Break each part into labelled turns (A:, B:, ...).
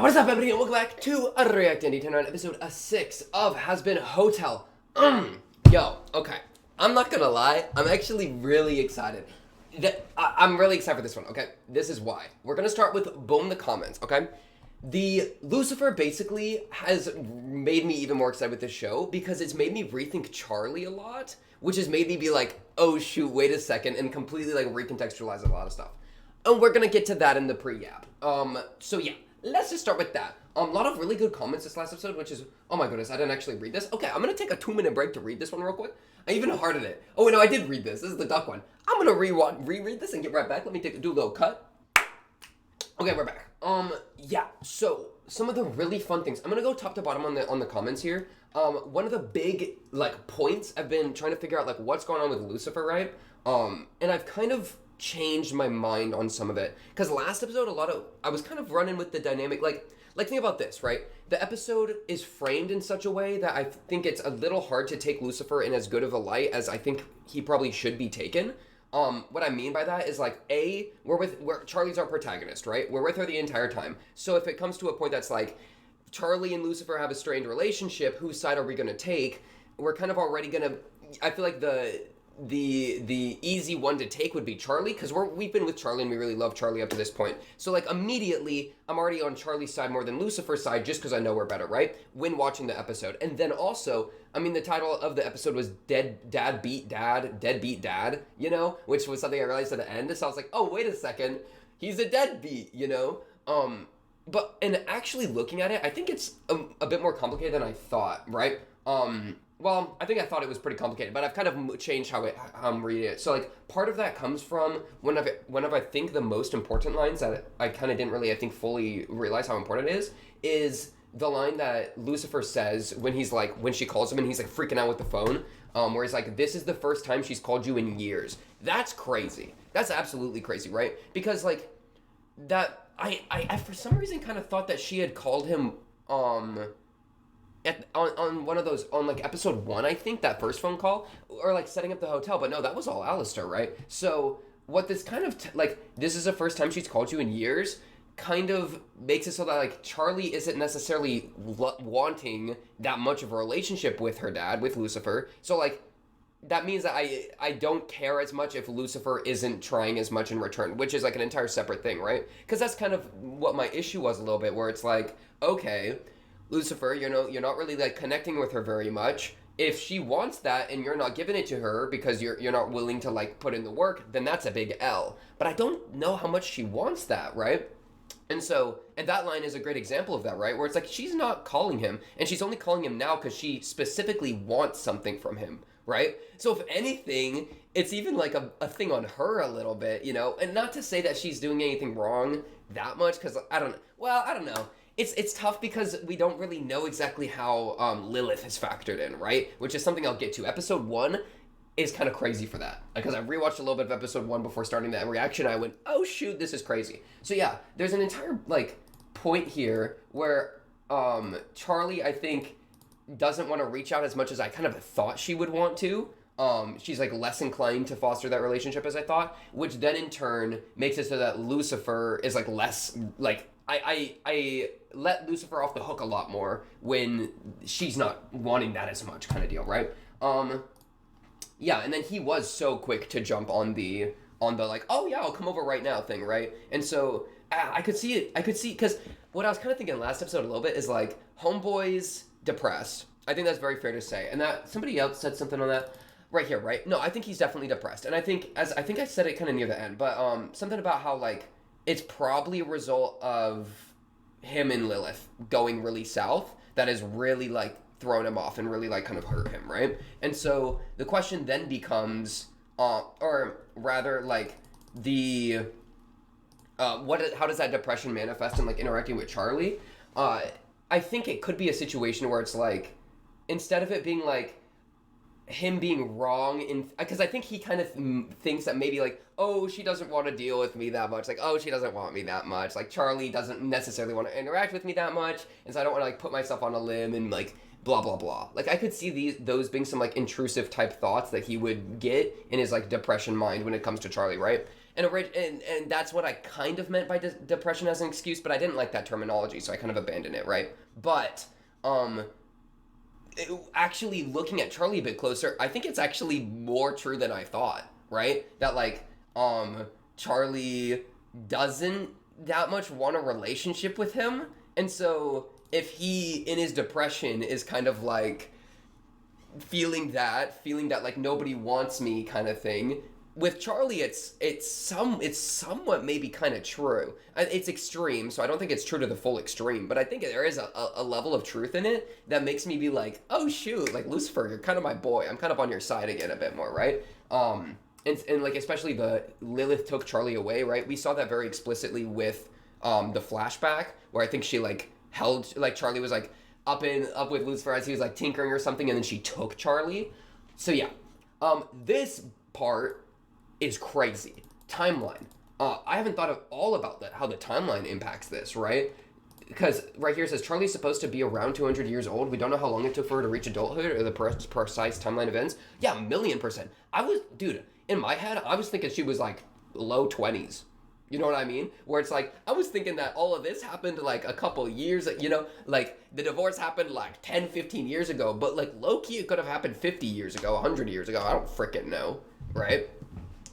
A: What is up, everybody, and welcome back to a React Indie Turn on episode 6 of Hazbin Hotel. Okay. I'm not gonna lie, I'm actually really excited. I'm really excited for this one, okay? This is why. We're gonna start with boom the comments, okay? The Lucifer basically has made me even more excited with this show because it's made me rethink Charlie a lot, which has made me be like, oh shoot, wait a second, and completely like recontextualize a lot of stuff. And we're gonna get to that in the pre-app. So yeah. Let's just start with that. A lot of really good comments this last episode, which is, oh my goodness, I didn't actually read this. Okay, I'm going to take a 2-minute break to read this one real quick. I even hearted it. Oh, wait, no, I did read this. This is the duck one. I'm going to reread this and get right back. Let me do a little cut. Okay, we're back. Yeah, so some of the really fun things. I'm going to go top to bottom on the comments here. One of the big, points I've been trying to figure out, what's going on with Lucifer, right? And I've kind of changed my mind on some of it, because last episode I was kind of running with the dynamic, think about this, right? The episode is framed in such a way that I think it's a little hard to take Lucifer in as good of a light as I think he probably should be taken. What I mean by that is we're Charlie's our protagonist, right? We're with her the entire time. So if it comes to a point that's Charlie and Lucifer have a strained relationship, whose side are we gonna take? We're kind of already gonna, I feel like the easy one to take would be Charlie, because we've been with Charlie and we really love Charlie up to this point. So immediately I'm already on Charlie's side more than Lucifer's side, just because I know we're better, right? When watching the episode. And then also, the title of the episode was Deadbeat Dad, which was something I realized at the end. So I was like, oh, wait a second, he's a deadbeat, But actually looking at it, I think it's a bit more complicated than I thought, right? Well, I think I thought it was pretty complicated, but I've kind of changed how I'm reading it. So, part of that comes from one of I think the most important lines that I kind of didn't really, I think, fully realize how important it is the line that Lucifer says when he's when she calls him and he's freaking out with the phone, where he's this is the first time she's called you in years. That's crazy. That's absolutely crazy, right? Because, that, I for some reason kind of thought that she had called him, on one of those, on episode 1, I think, that first phone call, or setting up the hotel, but no, that was all Alistair, right? So what this kind of this is the first time she's called you in years, kind of makes it so that Charlie isn't necessarily wanting that much of a relationship with her dad, with Lucifer. So that means that I don't care as much if Lucifer isn't trying as much in return, which is an entire separate thing, right? Because that's kind of what my issue was a little bit, where it's okay, Lucifer, you're not really connecting with her very much. If she wants that and you're not giving it to her because you're not willing to put in the work, then that's a big L. But I don't know how much she wants that, right? And that line is a great example of that, right? Where it's she's not calling him, and she's only calling him now because she specifically wants something from him, right? So if anything, it's even a thing on her a little bit, And not to say that she's doing anything wrong that much, because I don't know. It's tough because we don't really know exactly how Lilith is factored in, right? Which is something I'll get to. Episode 1 is kind of crazy for that. Because I rewatched a little bit of episode 1 before starting that reaction. I went, oh shoot, this is crazy. So yeah, there's an entire point here where Charlie, I think, doesn't want to reach out as much as I kind of thought she would want to. She's less inclined to foster that relationship as I thought, which then in turn makes it so that Lucifer is less I let Lucifer off the hook a lot more when she's not wanting that as much, kind of deal, right? Yeah, and then he was so quick to jump on the oh yeah, I'll come over right now thing, right? And so I could see it. Because what I was kind of thinking last episode a little bit is homeboy's depressed. I think that's very fair to say. And that somebody else said something on that right here, right? No, I think he's definitely depressed. And I think I said it kind of near the end, but something about how it's probably a result of him and Lilith going really south that has really thrown him off and really kind of hurt him, right? And so the question then becomes, or rather the how does that depression manifest in interacting with Charlie? I think it could be a situation where it's instead of it being him being wrong because I think he kind of thinks that maybe oh, she doesn't want to deal with me that much, oh, she doesn't want me that much, Charlie doesn't necessarily want to interact with me that much, and so I don't want to put myself on a limb and blah blah blah. I could see those being some intrusive type thoughts that he would get in his depression mind when it comes to Charlie, right? And that's what I kind of meant by depression as an excuse, but I didn't like that terminology, so I kind of abandoned it, right? But actually looking at Charlie a bit closer, I think it's actually more true than I thought, right? That like Charlie doesn't that much want a relationship with him, and so if he in his depression is kind of like feeling that like nobody wants me kind of thing, with Charlie it's somewhat maybe kind of true. It's extreme, so I don't think it's true to the full extreme, but I think there is a level of truth in it that makes me be like, oh shoot, like Lucifer, you're kind of my boy, I'm kind of on your side again a bit more, right? And like especially the Lilith took Charlie away, right? We saw that very explicitly with the flashback where I think she like held, like Charlie was like up with Lucifer as he was like tinkering or something, and then she took Charlie. So yeah, this part is crazy. Timeline. I haven't thought at all about that, how the timeline impacts this, right? Because right here it says Charlie's supposed to be around 200 years old. We don't know how long it took for her to reach adulthood or the precise timeline events. Yeah, 1,000,000%. Dude, in my head, I was thinking she was like low 20s. You know what I mean? Where it's like, I was thinking that all of this happened like a couple years, you know, like the divorce happened like 10, 15 years ago, but like low-key it could have happened 50 years ago, 100 years ago. I don't frickin' know, right?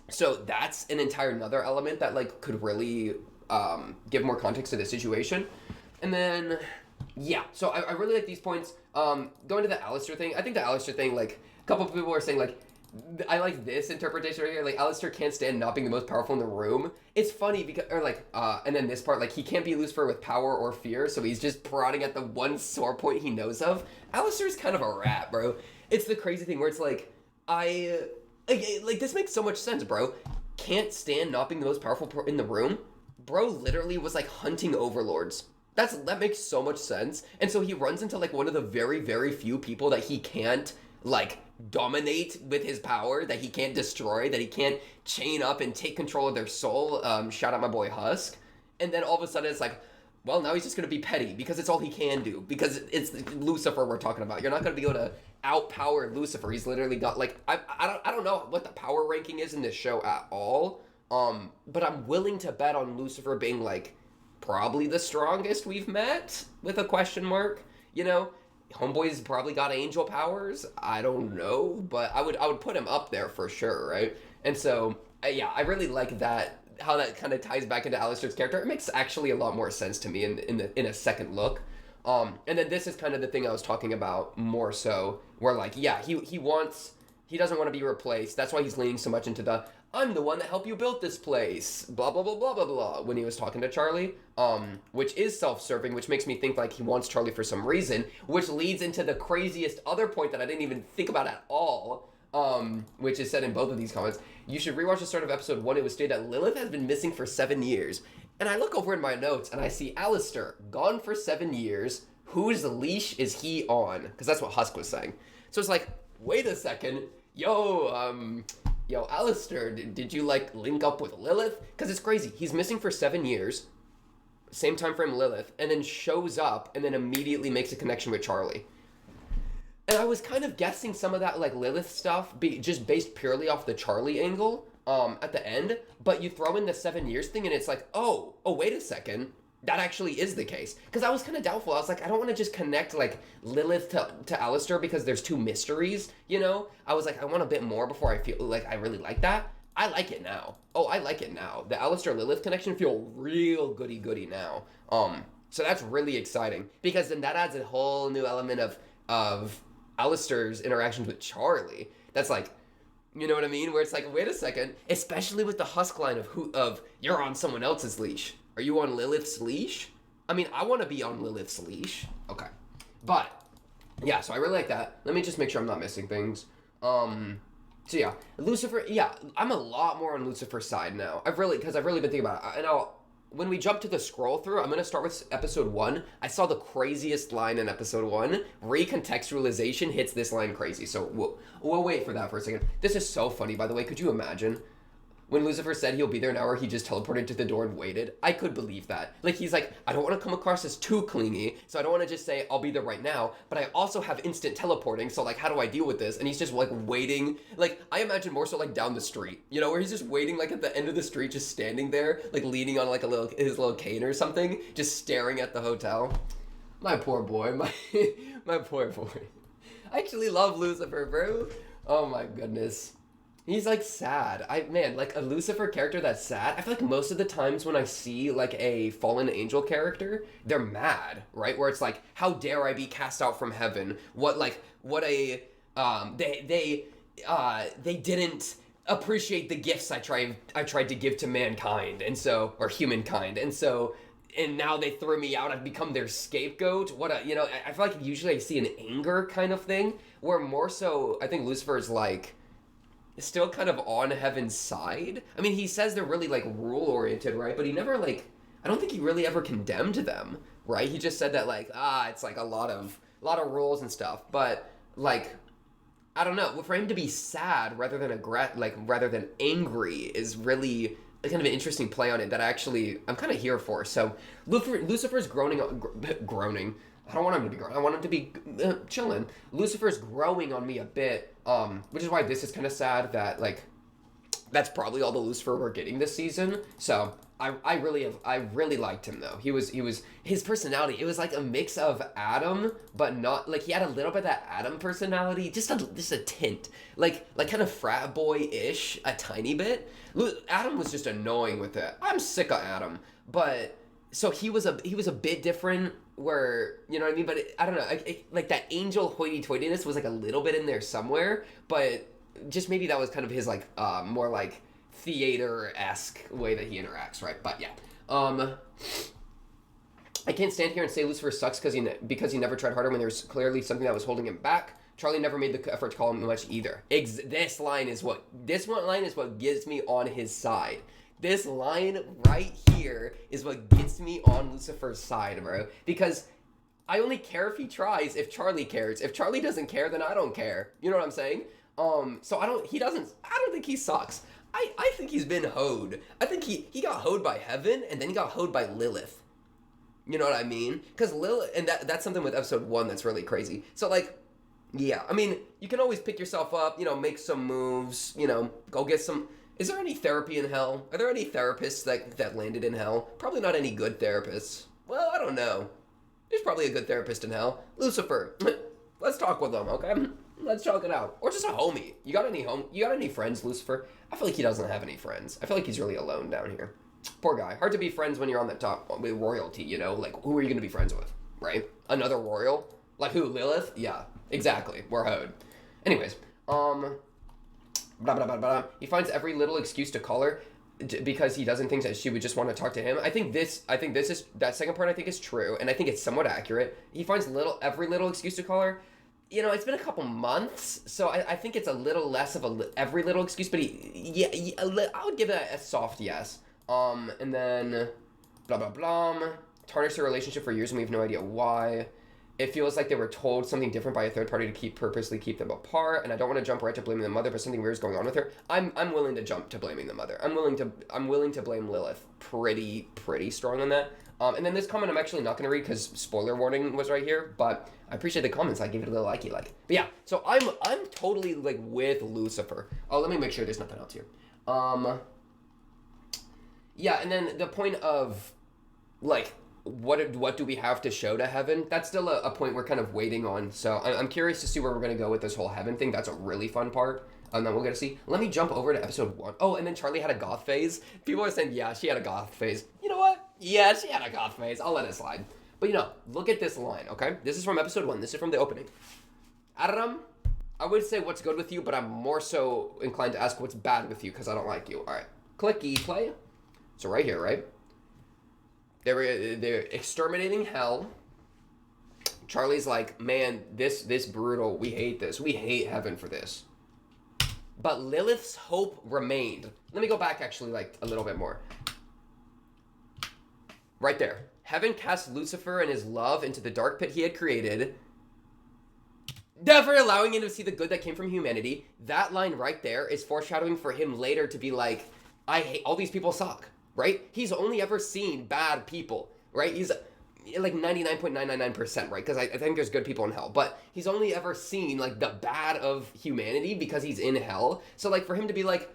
A: So that's an entire another element that like could really give more context to the situation. And then, yeah, so I really like these points. Going to the Alistair thing, I think the Alistair thing, like, a couple of people are saying, like, I like this interpretation right here, like, Alistair can't stand not being the most powerful in the room. It's funny because, or like, and then this part, like, he can't be Lucifer with power or fear, so he's just prodding at the one sore point he knows of. Alistair's kind of a rat, bro. It's the crazy thing where it's like, like, this makes so much sense, bro. Can't stand not being the most powerful in the room. Bro literally was, like, hunting overlords. That makes so much sense. And so he runs into, like, one of the very, very few people that he can't, like, dominate with his power, that he can't destroy, that he can't chain up and take control of their soul. Shout out my boy Husk. And then all of a sudden it's like, well, now he's just going to be petty because it's all he can do. Because it's Lucifer we're talking about. You're not going to be able to outpower Lucifer. He's literally got, like, I don't know what the power ranking is in this show at all. But I'm willing to bet on Lucifer being, like, probably the strongest we've met, with a question mark. You know, Homeboy's probably got angel powers. I don't know, but I would put him up there for sure, right? And so, yeah, I really like that, how that kind of ties back into Alistair's character. It makes actually a lot more sense to me in a second look. And then this is kind of the thing I was talking about more so, where like, yeah, he doesn't want to be replaced. That's why he's leaning so much into the, I'm the one that helped you build this place, blah, blah, blah, blah, blah, blah, when he was talking to Charlie, which is self-serving, which makes me think like he wants Charlie for some reason, which leads into the craziest other point that I didn't even think about at all, which is said in both of these comments. You should rewatch the start of episode 1. It was stated that Lilith has been missing for 7 years. And I look over in my notes and I see Alistair, gone for 7 years. Whose leash is he on? Because that's what Husk was saying. So it's like, wait a second. Yo, Alistair, did you, like, link up with Lilith? Because it's crazy. He's missing for 7 years, same time frame Lilith, and then shows up and then immediately makes a connection with Charlie. And I was kind of guessing some of that, like, Lilith stuff, just based purely off the Charlie angle at the end, but you throw in the 7 years thing and it's like, oh, wait a second. That actually is the case. Because I was kind of doubtful. I was like, I don't want to just connect, like, Lilith to Alistair because there's two mysteries, you know? I was like, I want a bit more before I feel like I really like that. I like it now. Oh, I like it now. The Alistair-Lilith connection feel real goody-goody now. So that's really exciting. Because then that adds a whole new element of Alistair's interactions with Charlie. That's like, you know what I mean? Where it's like, wait a second. Especially with the Husk line of you're on someone else's leash. Are you on Lilith's leash? I mean, I want to be on Lilith's leash. Okay. But, yeah, so I really like that. Let me just make sure I'm not missing things. So yeah, Lucifer, yeah, I'm a lot more on Lucifer's side now. I've really been thinking about it. And when we jump to the scroll through, I'm going to start with episode 1. I saw the craziest line in episode 1. Recontextualization hits this line crazy. So we'll wait for that for a second. This is so funny, by the way. Could you imagine? when Lucifer said he'll be there an hour, he just teleported to the door and waited. I could believe that. Like, he's like, I don't want to come across as too clingy, so I don't want to just say, I'll be there right now, but I also have instant teleporting, so, like, how do I deal with this? And he's just, like, waiting. Like, I imagine more so, like, down the street, you know, where he's just waiting, like, at the end of the street, just standing there, like, leaning on, like, his little cane or something, just staring at the hotel. My poor boy. My poor boy. I actually love Lucifer, bro. Oh, my goodness. He's, like, sad. Like, a Lucifer character that's sad, I feel like most of the times when I see, like, a fallen angel character, they're mad, right? Where it's like, how dare I be cast out from heaven? They didn't appreciate the gifts I tried to give to mankind, or humankind, and now they threw me out. I've become their scapegoat. I feel like usually I see an anger kind of thing, where more so, I think Lucifer is, like, still kind of on heaven's side. I mean, he says they're really, like, rule-oriented, right? But he never, like, I don't think he really ever condemned them, right? He just said that, like, it's, like, a lot of rules and stuff. But, like, I don't know. For him to be sad rather than angry is really kind of an interesting play on it that I'm kind of here for. So, Lucifer's groaning. I don't want him to be growing. I want him to be chilling. Lucifer's growing on me a bit, which is why this is kind of sad that, like, that's probably all the Lucifer we're getting this season. So I really liked him though. His personality. It was like a mix of Adam, but not like he had a little bit of that Adam personality, just a tint, like kind of frat boy-ish, a tiny bit. Adam was just annoying with it. I'm sick of Adam, but so he was a bit different. Where, you know what I mean? But I don't know, like that angel hoity-toityness was like a little bit in there somewhere, but just maybe that was kind of his like more like theater-esque way that he interacts, right? But yeah, I can't stand here and say Lucifer sucks because he never tried harder when there's clearly something that was holding him back. Charlie never made the effort to call him much either. This line is what gets me on his side. This line right here is what gets me on Lucifer's side, bro. Because I only care if he tries, if Charlie cares. If Charlie doesn't care, then I don't care. You know what I'm saying? So I don't think he sucks. I think he's been hoed. I think he got hoed by heaven, and then he got hoed by Lilith. You know what I mean? Because Lilith, and that's something with episode 1 that's really crazy. So, like, yeah, I mean, you can always pick yourself up, make some moves, go get some... Is there any therapy in hell? Are there any therapists that landed in hell? Probably not any good therapists. Well, I don't know. There's probably a good therapist in hell. Lucifer. Let's talk with them, okay? Let's talk it out. Or just a homie. You got any friends, Lucifer? I feel like he doesn't have any friends. I feel like he's really alone down here. Poor guy. Hard to be friends when you're on the top with royalty, Like, who are you going to be friends with, right? Another royal? Like who, Lilith? Yeah, exactly. We're hoed. Anyways, blah, blah, blah, blah. He finds every little excuse to call her because he doesn't think that she would just want to talk to him. I think this is, that second part I think is true, and I think it's somewhat accurate. He finds every little excuse to call her. It's been a couple months, so I think it's a little less of every little excuse, but I would give it a soft yes. And then, blah, blah, blah. Tarnish their relationship for years and we have no idea why. It feels like they were told something different by a third party to purposely keep them apart, and I don't want to jump right to blaming the mother, but something weird is going on with her. I'm willing to jump to blaming the mother. I'm willing to blame Lilith pretty strong on that. And then this comment I'm actually not going to read because spoiler warning was right here, but I appreciate the comments. I gave it a little likey like. But yeah, so I'm totally like with Lucifer. Oh, let me make sure there's nothing else here. Yeah, and then the point of like, what do we have to show to heaven? That's still a point we're kind of waiting on. So I'm curious to see where we're going to go with this whole heaven thing. That's a really fun part. And then we're going to see. Let me jump over to episode 1. Oh, and then Charlie had a goth phase. People are saying, yeah, she had a goth phase. You know what? Yeah, she had a goth phase. I'll let it slide. But look at this line, okay? This is from episode 1. This is from the opening. Adam, I would say what's good with you, but I'm more so inclined to ask what's bad with you because I don't like you. All right. Click play. So right here, right? They're exterminating hell. Charlie's like, man, this brutal. We hate this. We hate heaven for this. But Lilith's hope remained. Let me go back actually like a little bit more. Right there. Heaven cast Lucifer and his love into the dark pit he had created, never allowing him to see the good that came from humanity. That line right there is foreshadowing for him later to be like, I hate all these people suck, right? He's only ever seen bad people, right? He's like 99.999%, right? Because I think there's good people in hell, but he's only ever seen like the bad of humanity because he's in hell. So like for him to be like,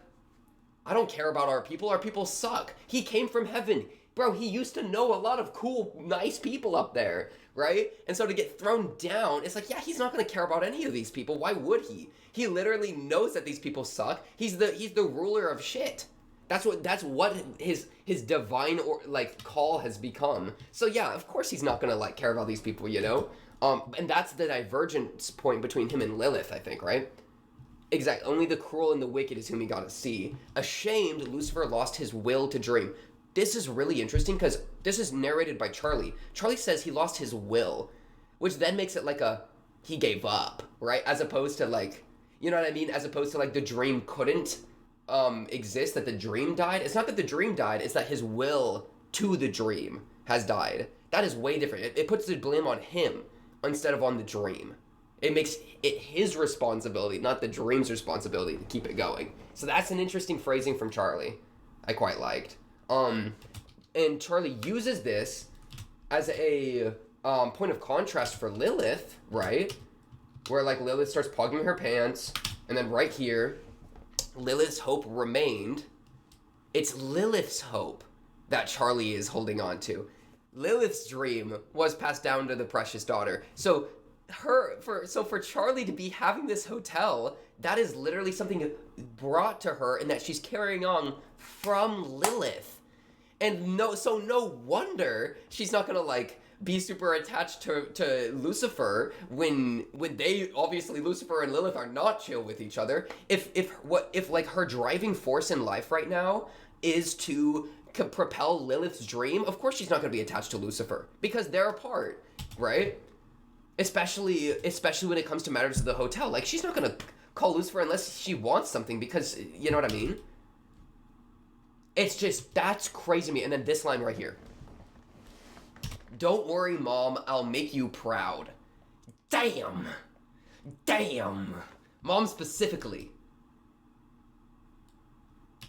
A: I don't care about our people suck. He came from heaven. Bro, he used to know a lot of cool, nice people up there, right? And so to get thrown down, it's like, yeah, he's not going to care about any of these people. Why would he? He literally knows that these people suck. He's the ruler of shit. That's what his divine or like call has become. So yeah, of course he's not going to like care about these people, you know? And that's the divergence point between him and Lilith, I think, right? Exactly. Only the cruel and the wicked is whom he got to see. Ashamed, Lucifer lost his will to dream. This is really interesting because this is narrated by Charlie. Charlie says he lost his will, which then makes it like he gave up, right? As opposed to like, you know what I mean? As opposed to like the dream couldn't exist, that the dream died. It's not that the dream died, it's that his will to the dream has died. That is way different. It puts the blame on him instead of on the dream. It makes it his responsibility, not the dream's responsibility to keep it going. So that's an interesting phrasing from Charlie. I quite liked. And Charlie uses this as a point of contrast for Lilith, right? Where like Lilith starts pogging her pants, and then right here, Lilith's hope remained. It's Lilith's hope that Charlie is holding on to. Lilith's dream was passed down to the precious daughter. So for Charlie to be having this hotel, that is literally something brought to her, and that she's carrying on from Lilith. And no wonder she's not gonna like be super attached to Lucifer when they obviously Lucifer and Lilith are not chill with each other. If like her driving force in life right now is to propel Lilith's dream, of course she's not gonna be attached to Lucifer because they're apart, right? Especially when it comes to matters of the hotel. Like she's not gonna call Lucifer unless she wants something, because you know what I mean? It's just, that's crazy to me. And then this line right here. Don't worry, Mom, I'll make you proud. Damn. Mom specifically.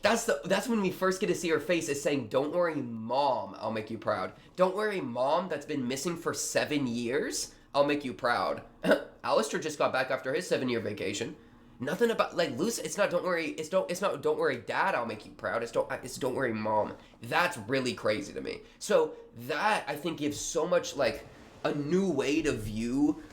A: That's when we first get to see her face, is saying, don't worry, Mom, I'll make you proud. Don't worry, Mom, that's been missing for 7 years, I'll make you proud. Alistair just got back after his 7-year vacation. Nothing about like Lucy. It's not don't worry. It's not don't worry, Dad, I'll make you proud. It's don't worry, Mom. That's really crazy to me. So that I think gives so much like a new way to view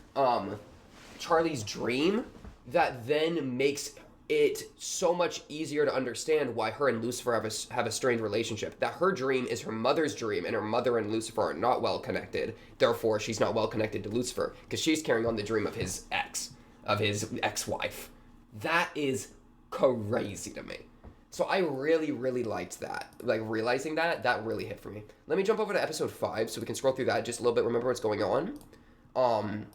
A: Charlie's dream, that then makes it so much easier to understand why her and Lucifer have a strained relationship. That her dream is her mother's dream, and her mother and Lucifer are not well connected. Therefore, she's not well connected to Lucifer because she's carrying on the dream of his ex-wife. That is crazy to me. So I really, really liked that. Like, realizing that really hit for me. Let me jump over to episode 5 so we can scroll through that just a little bit, remember what's going on.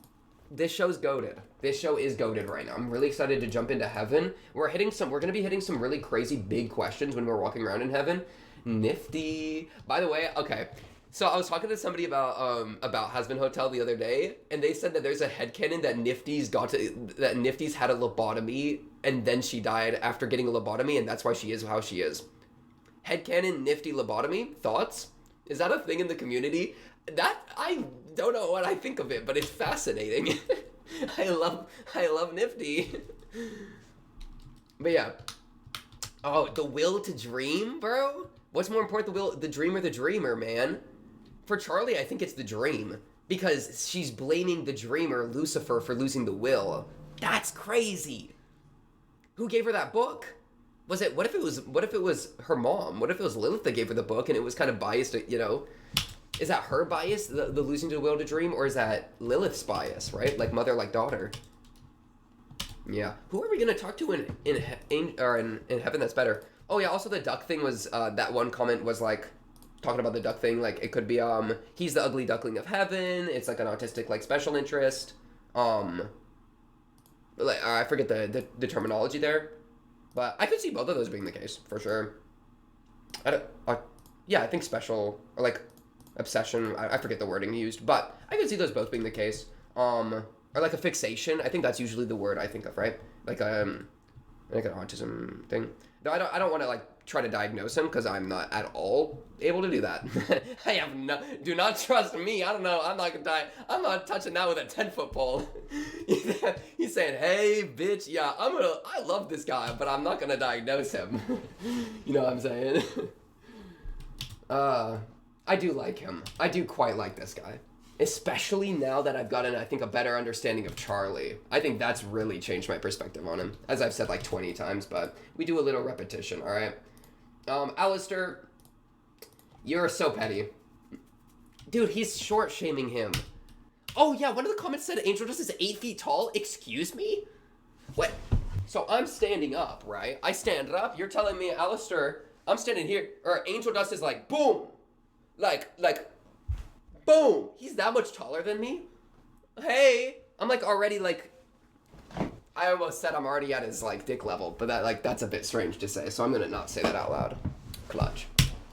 A: This show's goated. This show is goated right now. I'm really excited to jump into heaven. We're going to be hitting some really crazy big questions when we're walking around in heaven. Nifty. By the way, okay. So I was talking to somebody about Hazbin Hotel the other day, and they said that there's a headcanon that Nifty's had a lobotomy, and then she died after getting a lobotomy, and that's why she is how she is. Headcanon Nifty lobotomy? Thoughts? Is that a thing in the community? That, I don't know what I think of it, but it's fascinating. I love Nifty. But yeah. Oh, the will to dream, bro? What's more important, the dream or the dreamer, man? For Charlie, I think it's the dream, because she's blaming the dreamer, Lucifer, for losing the will. That's crazy. Who gave her that book? What if it was her mom? What if it was Lilith that gave her the book and it was kind of biased, you know? Is that her bias, the losing the will to dream, or is that Lilith's bias, right? Like mother, like daughter. Yeah. Who are we gonna talk to in heaven that's better? Oh yeah, also the duck thing was, that one comment was like, talking about the duck thing, like it could be, he's the ugly duckling of heaven, it's like an autistic, like, special interest, like, I forget the terminology there, but I could see both of those being the case, for sure. Yeah, I think special, or like, obsession, I forget the wording used, but I could see those both being the case, or like a fixation, I think that's usually the word I think of, right? Like an autism thing. Though I don't want to like try to diagnose him because I'm not at all able to do that. I have no. Do not trust me. I don't know. I'm not gonna die. I'm not touching that with a 10-foot pole. He's saying, "Hey, bitch, yeah, I love this guy, but I'm not gonna diagnose him." You know what I'm saying? I do like him. I do quite like this guy. Especially now that I've gotten, I think, a better understanding of Charlie. I think that's really changed my perspective on him. As I've said like 20 times, but we do a little repetition, alright? Alistair, you're so petty. Dude, he's short-shaming him. Oh yeah, one of the comments said Angel Dust is 8 feet tall? Excuse me? What? So I'm standing up, right? I stand up, you're telling me, Alistair, I'm standing here, or Angel Dust is like, boom! Like, boom! He's that much taller than me? Hey! I'm like already like... I almost said I'm already at his like dick level, but that's a bit strange to say, so I'm gonna not say that out loud. Clutch.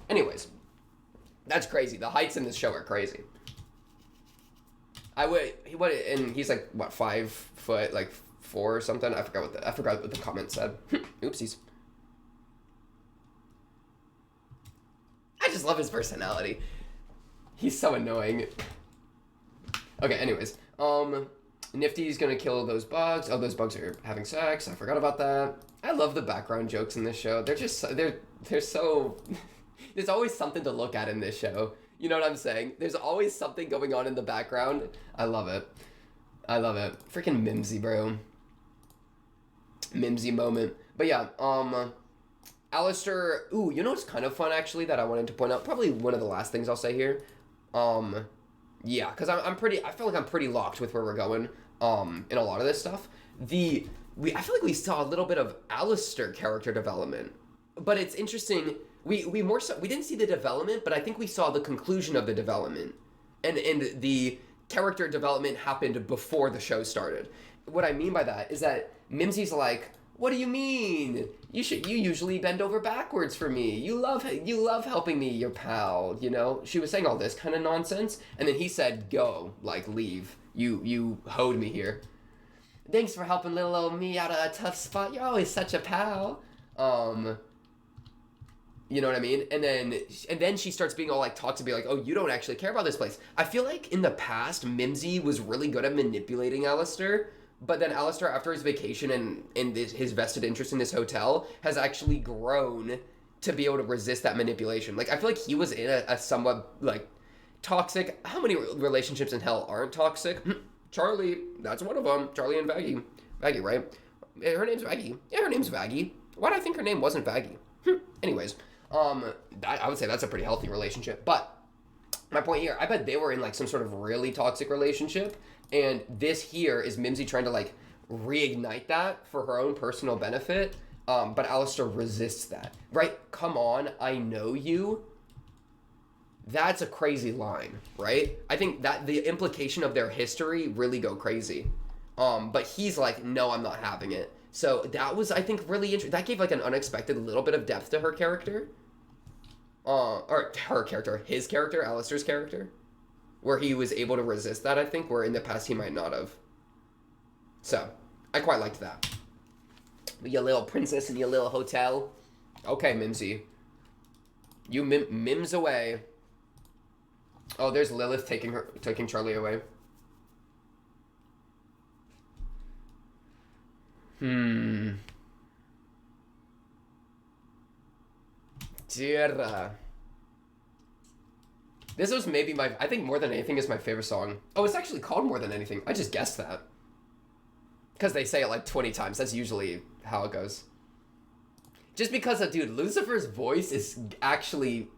A: Anyways. That's crazy. The heights in this show are crazy. And he's like, what, 5 foot, like 4 or something? I forgot what the comment said. Oopsies. I just love his personality. He's so annoying. Okay, anyways. Nifty's gonna kill those bugs. Oh, those bugs are having sex. I forgot about that. I love the background jokes in this show. They're just, they're so... There's always something to look at in this show. You know what I'm saying? There's always something going on in the background. I love it. I love it. Freaking Mimsy, bro. Mimsy moment. But yeah, Alistair, ooh, you know what's kind of fun actually that I wanted to point out? Probably one of the last things I'll say here. Yeah, because I feel like I'm pretty locked with where we're going, in a lot of this stuff. I feel like we saw a little bit of Alistair character development. But it's interesting, we didn't see the development, but I think we saw the conclusion of the development. And the character development happened before the show started. What I mean by that is that Mimsy's like, what do you mean? You usually bend over backwards for me. You love helping me, your pal, you know? She was saying all this kind of nonsense, and then he said, go, like, leave. You hoed me here. Thanks for helping little old me out of a tough spot. You're always such a pal. You know what I mean? And then she starts being all like toxic, be like, oh, you don't actually care about this place. I feel like in the past, Mimsy was really good at manipulating Alistair, but then Alistair, after his vacation and his vested interest in this hotel, has actually grown to be able to resist that manipulation. Like, I feel like he was in a somewhat, like, toxic... How many relationships in hell aren't toxic? Charlie, that's one of them. Charlie and Vaggie. Vaggie, right? Her name's Vaggie. Yeah, her name's Vaggie. Why do I think her name wasn't Vaggie? Anyways, I would say that's a pretty healthy relationship. But my point here, I bet they were in, like, some sort of really toxic relationship, and this here is Mimsy trying to, like, reignite that for her own personal benefit, but Alistair resists that. Right? Come on, I know you. That's a crazy line, right? I think that the implication of their history really go crazy. But he's like, no, I'm not having it. So that was, I think, really interesting. That gave, like, an unexpected little bit of depth to her character. Or her character, his character, Alistair's character. Where he was able to resist that, I think, where in the past he might not have. So, I quite liked that. Your little princess in your little hotel. Okay, Mimsy. You mims away. Oh, there's Lilith taking Charlie away. Dear. This was maybe I think More Than Anything is my favorite song. Oh, it's actually called More Than Anything. I just guessed that. Because they say it like 20 times. That's usually how it goes. Just because of, dude, Lucifer's voice is actually...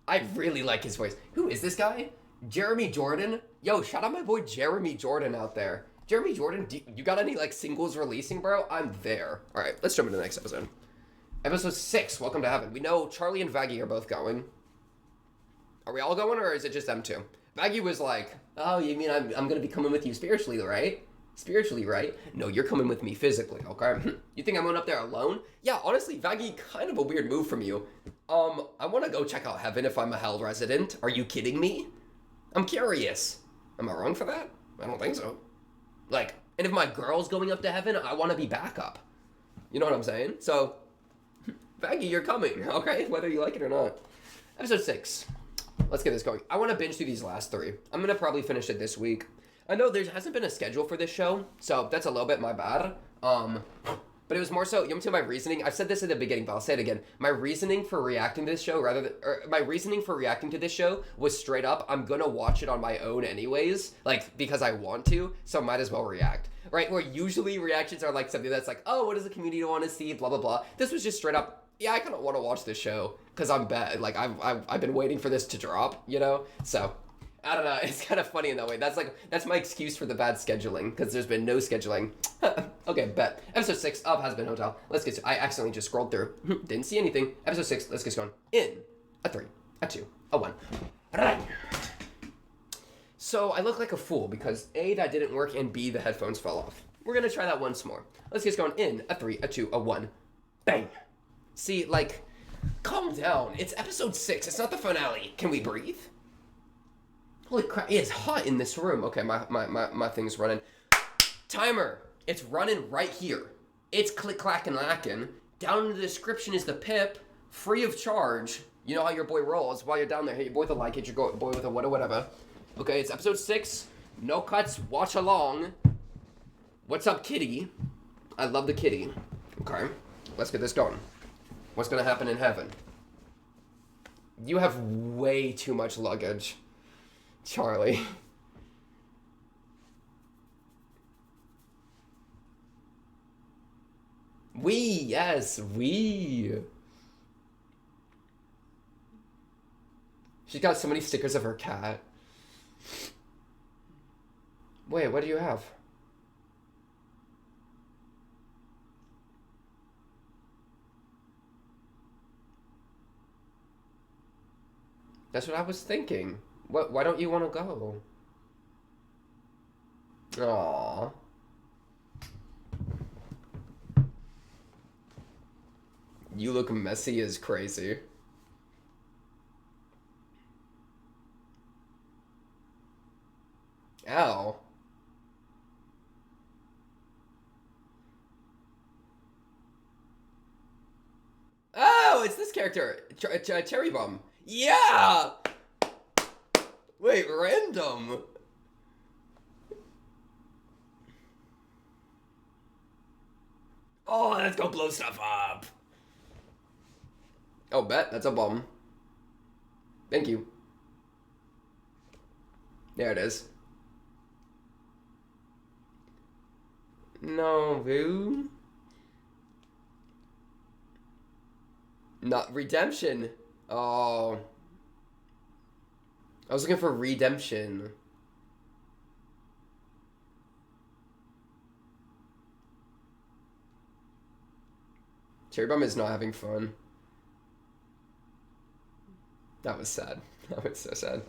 A: I really like his voice. Who is this guy? Jeremy Jordan? Yo, shout out my boy Jeremy Jordan out there. Jeremy Jordan, you got any, like, singles releasing, bro? I'm there. Alright, let's jump into the next episode. Episode 6, Welcome to Heaven. We know Charlie and Vaggie are both going. Are we all going, or is it just them two? Vaggie was like, oh, you mean I'm going to be coming with you spiritually, right? Spiritually, right? No, you're coming with me physically, okay? You think I'm going up there alone? Yeah, honestly, Vaggie, kind of a weird move from you. I want to go check out heaven if I'm a hell resident. Are you kidding me? I'm curious. Am I wrong for that? I don't think so. Like, and if my girl's going up to heaven, I want to be backup. You know what I'm saying? So, Baggy, you're coming, okay? Whether you like it or not. Episode 6. Let's get this going. I want to binge through these last 3. I'm going to probably finish it this week. I know there hasn't been a schedule for this show, so that's a little bit my bad. But it was more so, you know what my reasoning? I've said this at the beginning, but I'll say it again. My reasoning for reacting to this show, was straight up, I'm gonna watch it on my own anyways, like, because I want to, so might as well react. Right? Where usually reactions are like something that's like, oh, what does the community want to see, blah, blah, blah. This was just straight up, yeah, I kind of want to watch this show, because I'm bad, like, I've been waiting for this to drop, you know? So, I don't know, it's kind of funny in that way. That's my excuse for the bad scheduling, because there's been no scheduling. Okay, bet. Episode 6 of Hazbin Hotel. Let's get to I accidentally just scrolled through. Didn't see anything. Episode 6, let's get going. In a 3, a 2, a 1. Right. So I look like a fool because A, that didn't work, and B, the headphones fell off. We're gonna try that once more. Let's get going. In a 3, a 2, a 1. Bang. See, like, calm down. It's episode 6. It's not the finale. Can we breathe? Holy crap, it's hot in this room. Okay, my thing's running. Timer. It's running right here. It's click-clacking lacking. Down in the description is the pip, free of charge. You know how your boy rolls. While you're down there, hit your boy with a like, hit your boy with a whatever. Okay, it's episode 6. No cuts, watch along. What's up, kitty? I love the kitty. Okay, let's get this going. What's gonna happen in heaven? You have way too much luggage, Charlie. Yes, we. She's got so many stickers of her cat. Wait, what do you have? That's what I was thinking. Why don't you want to go? Aww. You look messy as crazy. Ow. Oh, it's this character. Cherry Bomb. Yeah! Wait, random. Oh, let's go blow stuff up. Oh, bet. That's a bomb. Thank you. There it is. No, boo. Not redemption. Oh. I was looking for redemption. Cherry Bomb is not having fun. That was sad. That was so sad.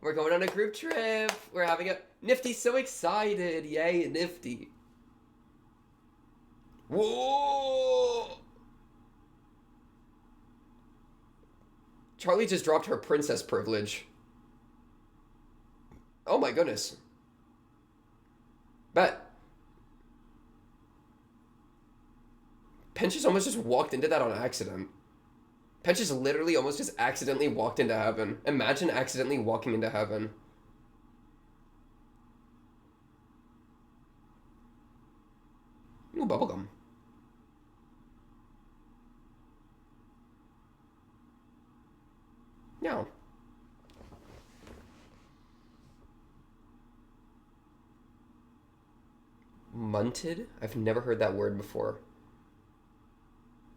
A: We're going on a group trip. We're having a... Nifty's so excited. Yay, Nifty. Whoa! Charlie just dropped her princess privilege. Oh my goodness. Bet. Pench's almost just walked into that on accident. Pench just literally almost just accidentally walked into heaven. Imagine accidentally walking into heaven. Ooh, bubblegum. Yeah. Munted? I've never heard that word before.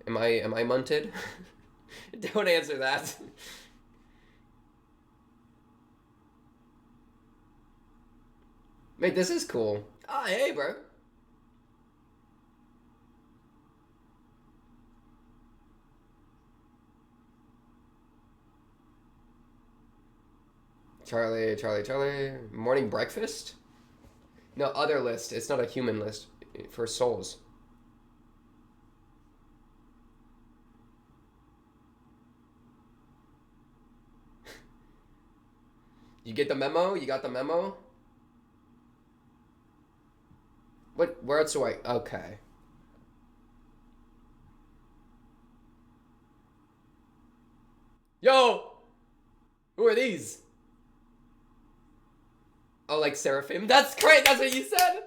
A: Am I munted? Don't answer that. Wait, this is cool. Ah, hey, bro. Charlie. Morning breakfast? No, other list. It's not a human list. For souls. You get the memo? You got the memo? Where else do I... Okay. Yo! Who are these? Oh, like Seraphim? That's great! That's what you said!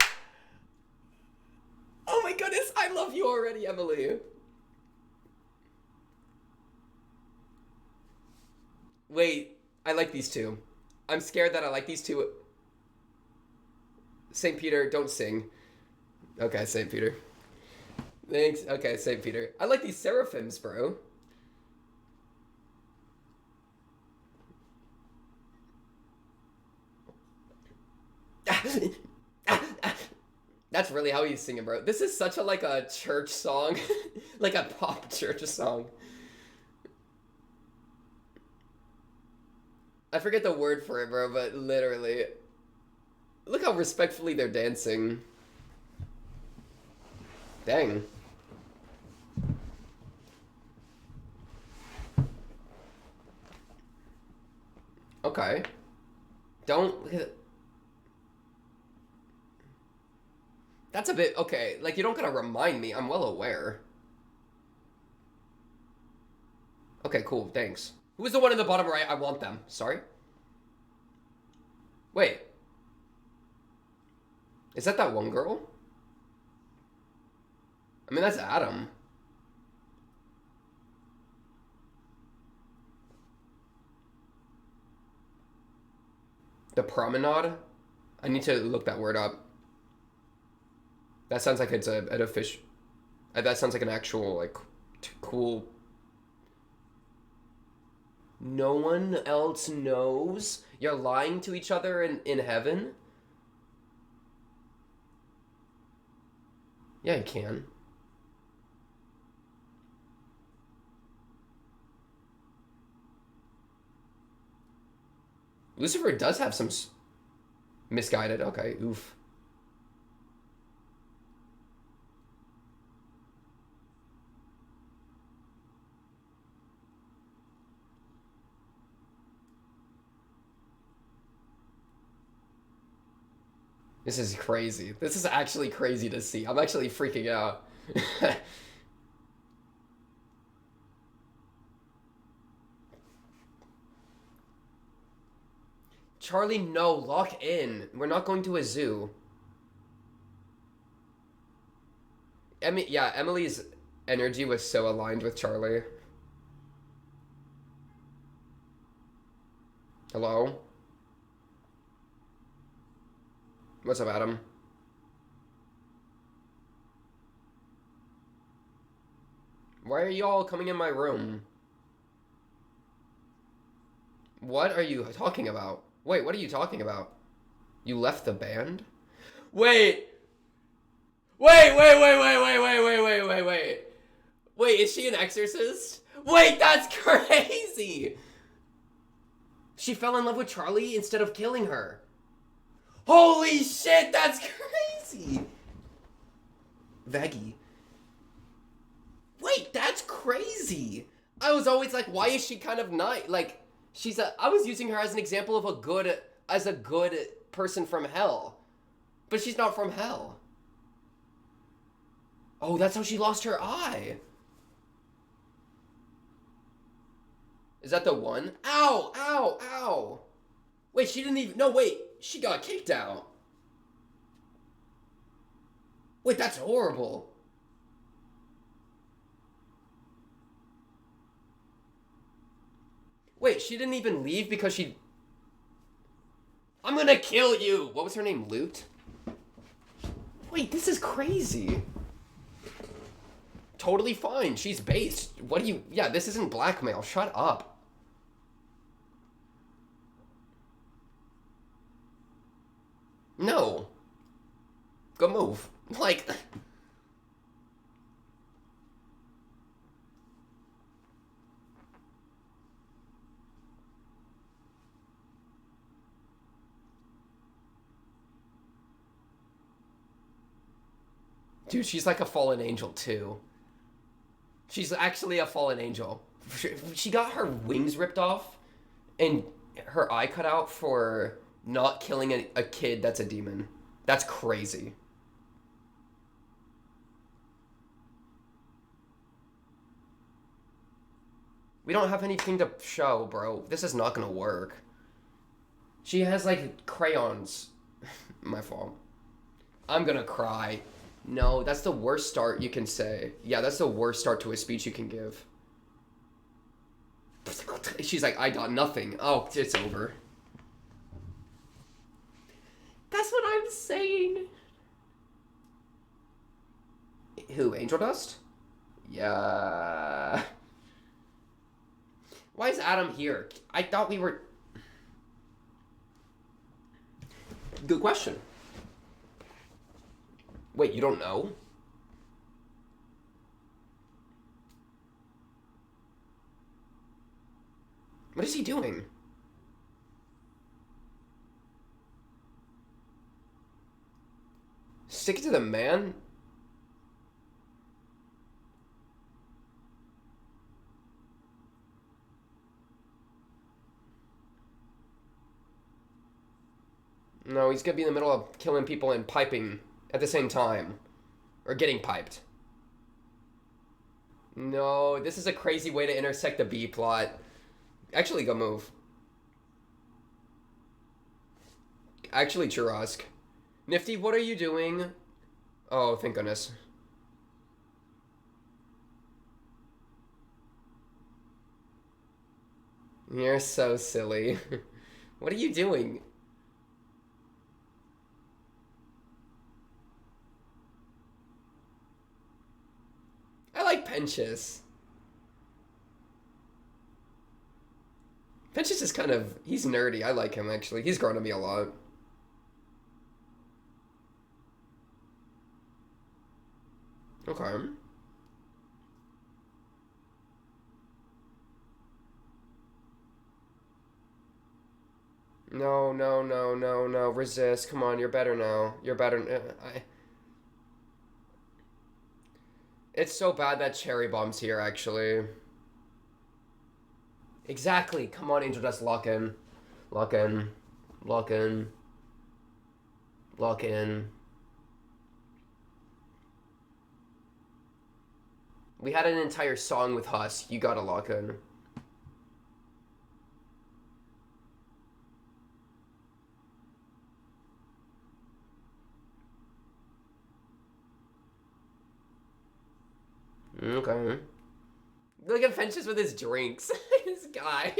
A: Oh my goodness, I love you already, Emily. Wait, I like these two. I'm scared that I like these two. St. Peter, don't sing. Okay, St. Peter. Thanks. Okay, St. Peter. I like these seraphims, bro. That's really how he's singing, bro. This is such a, like, a church song. Like a pop church song. I forget the word for it, bro, but literally. Look how respectfully they're dancing. Dang. Okay. Don't... That's a bit... Okay, like, you don't gotta remind me. I'm well aware. Okay, cool. Thanks. Who's the one in the bottom right? I want them. Sorry? Wait. Is that one girl? I mean, that's Adam. The promenade? I need to look that word up. That sounds like it's an official... That sounds like an actual, like, cool... No one else knows? You're lying to each other in heaven? Yeah, you can. Lucifer does have some misguided. Okay, oof. This is crazy. This is actually crazy to see. I'm actually freaking out. Charlie, no. Lock in. We're not going to a zoo. Yeah, Emily's energy was so aligned with Charlie. Hello? What's up, Adam? Why are you all coming in my room? What are you talking about? Wait, what are you talking about? You left the band? Wait! Wait. Wait, is she an exorcist? Wait, that's crazy! She fell in love with Charlie instead of killing her. Holy shit, that's crazy! Vaggie. Wait, that's crazy! I was always like, why is she kind of nice? Like, I was using her as an example of a good person from hell. But she's not from hell. Oh, that's how she lost her eye. Is that the one? Ow, ow, ow. Wait, she didn't even, no, wait. She got kicked out. Wait, that's horrible. Wait, she didn't even leave because she... I'm gonna kill you! What was her name, Loot? Wait, this is crazy. Totally fine, she's based. What do you... Yeah, this isn't blackmail, shut up. No. Go move. Like... Dude, she's like a fallen angel, too. She's actually a fallen angel. She got her wings ripped off and her eye cut out for not killing a kid that's a demon. That's crazy. We don't have anything to show, bro. This is not gonna work. She has, like, crayons. My fault. I'm gonna cry. No, that's the worst start you can say. Yeah, that's the worst start to a speech you can give. She's like, I got nothing. Oh, it's over. That's what I'm saying. Who, Angel Dust? Yeah. Why is Adam here? I thought we were... Good question. Wait, you don't know? What is he doing? Stick it to the man? No, he's gonna be in the middle of killing people and piping at the same time. Or getting piped. No, this is a crazy way to intersect the B plot. Actually, go move. Actually, Churrasque. Nifty, what are you doing? Oh, thank goodness. You're so silly. What are you doing? I like Penchus. Penchus is kind of... He's nerdy. I like him, actually. He's grown on me a lot. Okay. No, no, no, no, no. Resist. Come on, you're better now. You're better... It's so bad that Cherry Bomb's here, actually. Exactly. Come on, Angel Dust, lock in. Lock in. Lock in. Lock in. We had an entire song with Husk. You gotta lock in. Okay. Look at Fences with his drinks. This guy.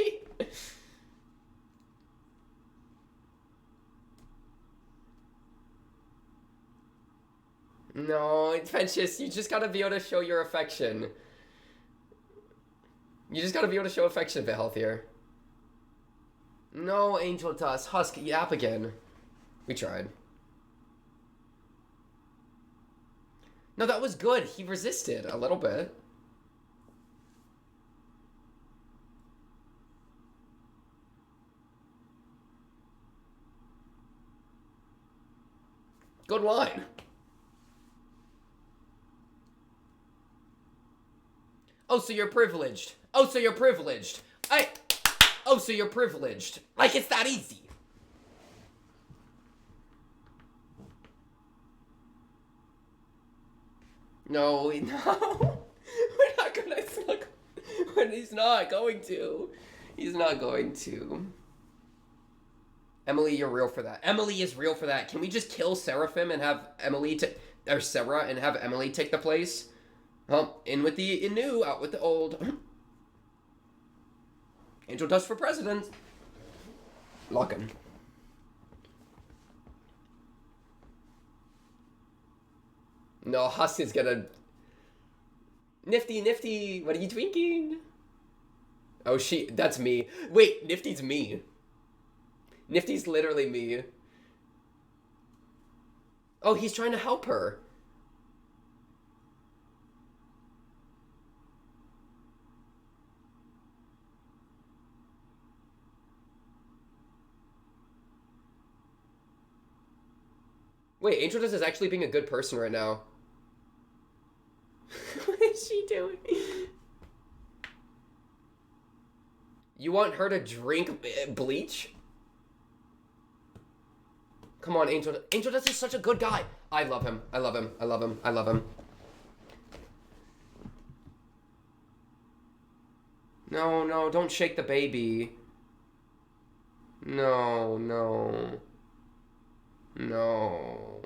A: No, Fences, you just gotta be able to show your affection. You just gotta be able to show affection a bit healthier. No, Angel Dust. Husk, yap again. We tried. No, that was good. He resisted a little bit. Good line. Oh, so you're privileged. Oh, so you're privileged. Oh, so you're privileged. Like, it's that easy. No, no. We're not gonna look. He's not going to. He's not going to. Emily, you're real for that. Emily is real for that. Can we just kill Seraphim and have Emily or Sarah and have Emily take the place? In with the new, out with the old. Angel Dust for president. Lockin'. No, Husk is gonna... Nifty, Nifty, what are you drinking? Oh, that's me. Wait, Nifty's me. Nifty's literally me. Oh, he's trying to help her. Wait, Angel Dust is actually being a good person right now. What is she doing? You want her to drink bleach? Come on, Angel. Angel Dust is such a good guy. I love him. I love him. I love him. I love him. No, no, don't shake the baby. No, no. No.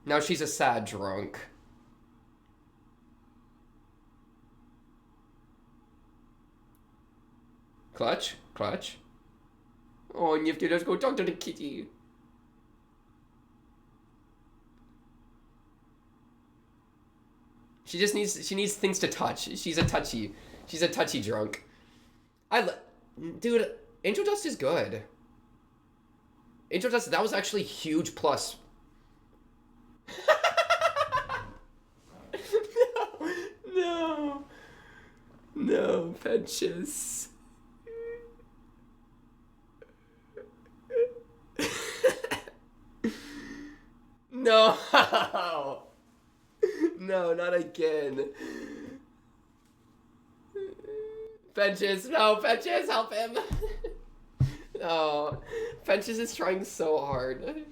A: Now she's a sad drunk. Clutch? Clutch? Oh, Nifty, let's go talk to the kitty. She needs things to touch. She's a touchy drunk. Dude, Angel Dust is good. Angel Dust, that was actually huge plus. No. No, Penches. No. No, not again. Penches, no, Penches, help him. No, Penches is trying so hard.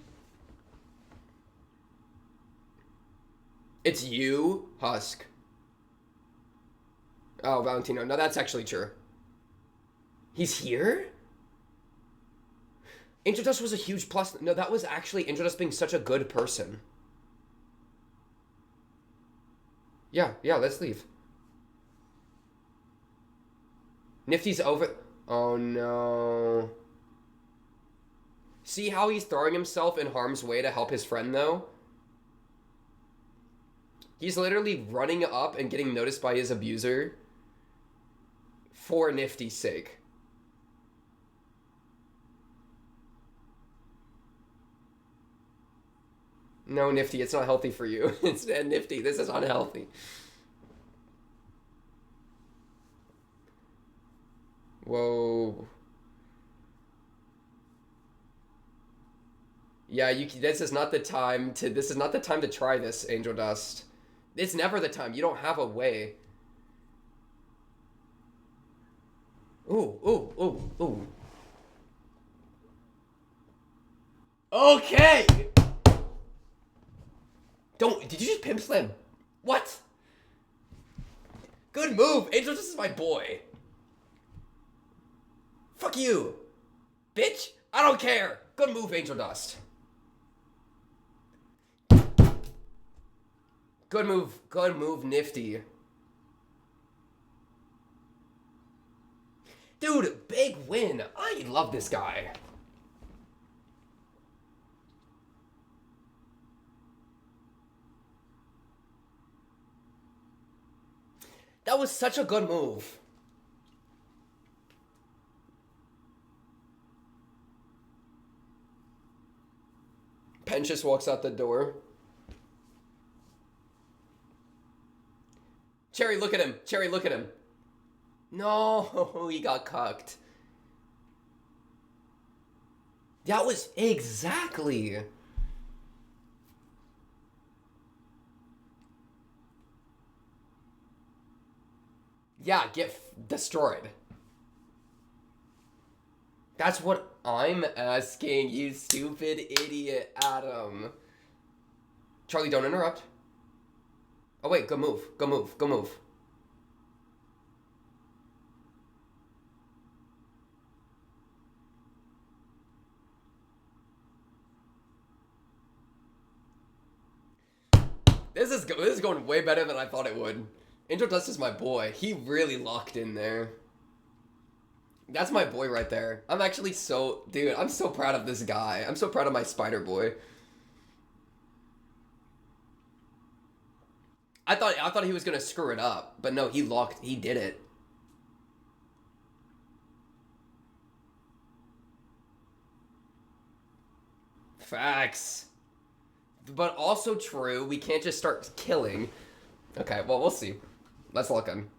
A: It's you, Husk. Oh, Valentino. No, that's actually true. He's here? Angel Dust was a huge plus. No, that was actually Angel Dust being such a good person. Yeah, let's leave. Nifty's over. Oh, no. See how he's throwing himself in harm's way to help his friend, though? He's literally running up and getting noticed by his abuser for Nifty's sake. No, Nifty, it's not healthy for you. It's Nifty, this is unhealthy. Whoa. Yeah, this is not the time to try this, Angel Dust. It's never the time. You don't have a way. Ooh. Okay! Did you just pimp slam? What? Good move. Angel Dust is my boy. Fuck you. Bitch, I don't care. Good move, Angel Dust. Good move, Nifty. Dude, big win. I love this guy. That was such a good move. Penn just walks out the door. Cherry, look at him. Cherry, look at him. No, he got cucked. That was exactly. Yeah, get destroyed. That's what I'm asking, you stupid idiot, Adam. Charlie, don't interrupt. Oh, wait, go move. Go move. Go move. This is going way better than I thought it would. Angel Dust is my boy. He really locked in there. That's my boy right there. I'm actually dude, I'm so proud of this guy. I'm so proud of my spider boy. I thought he was gonna screw it up, but no, he did it. Facts. But also true, we can't just start killing. Okay, well, we'll see. Let's look him.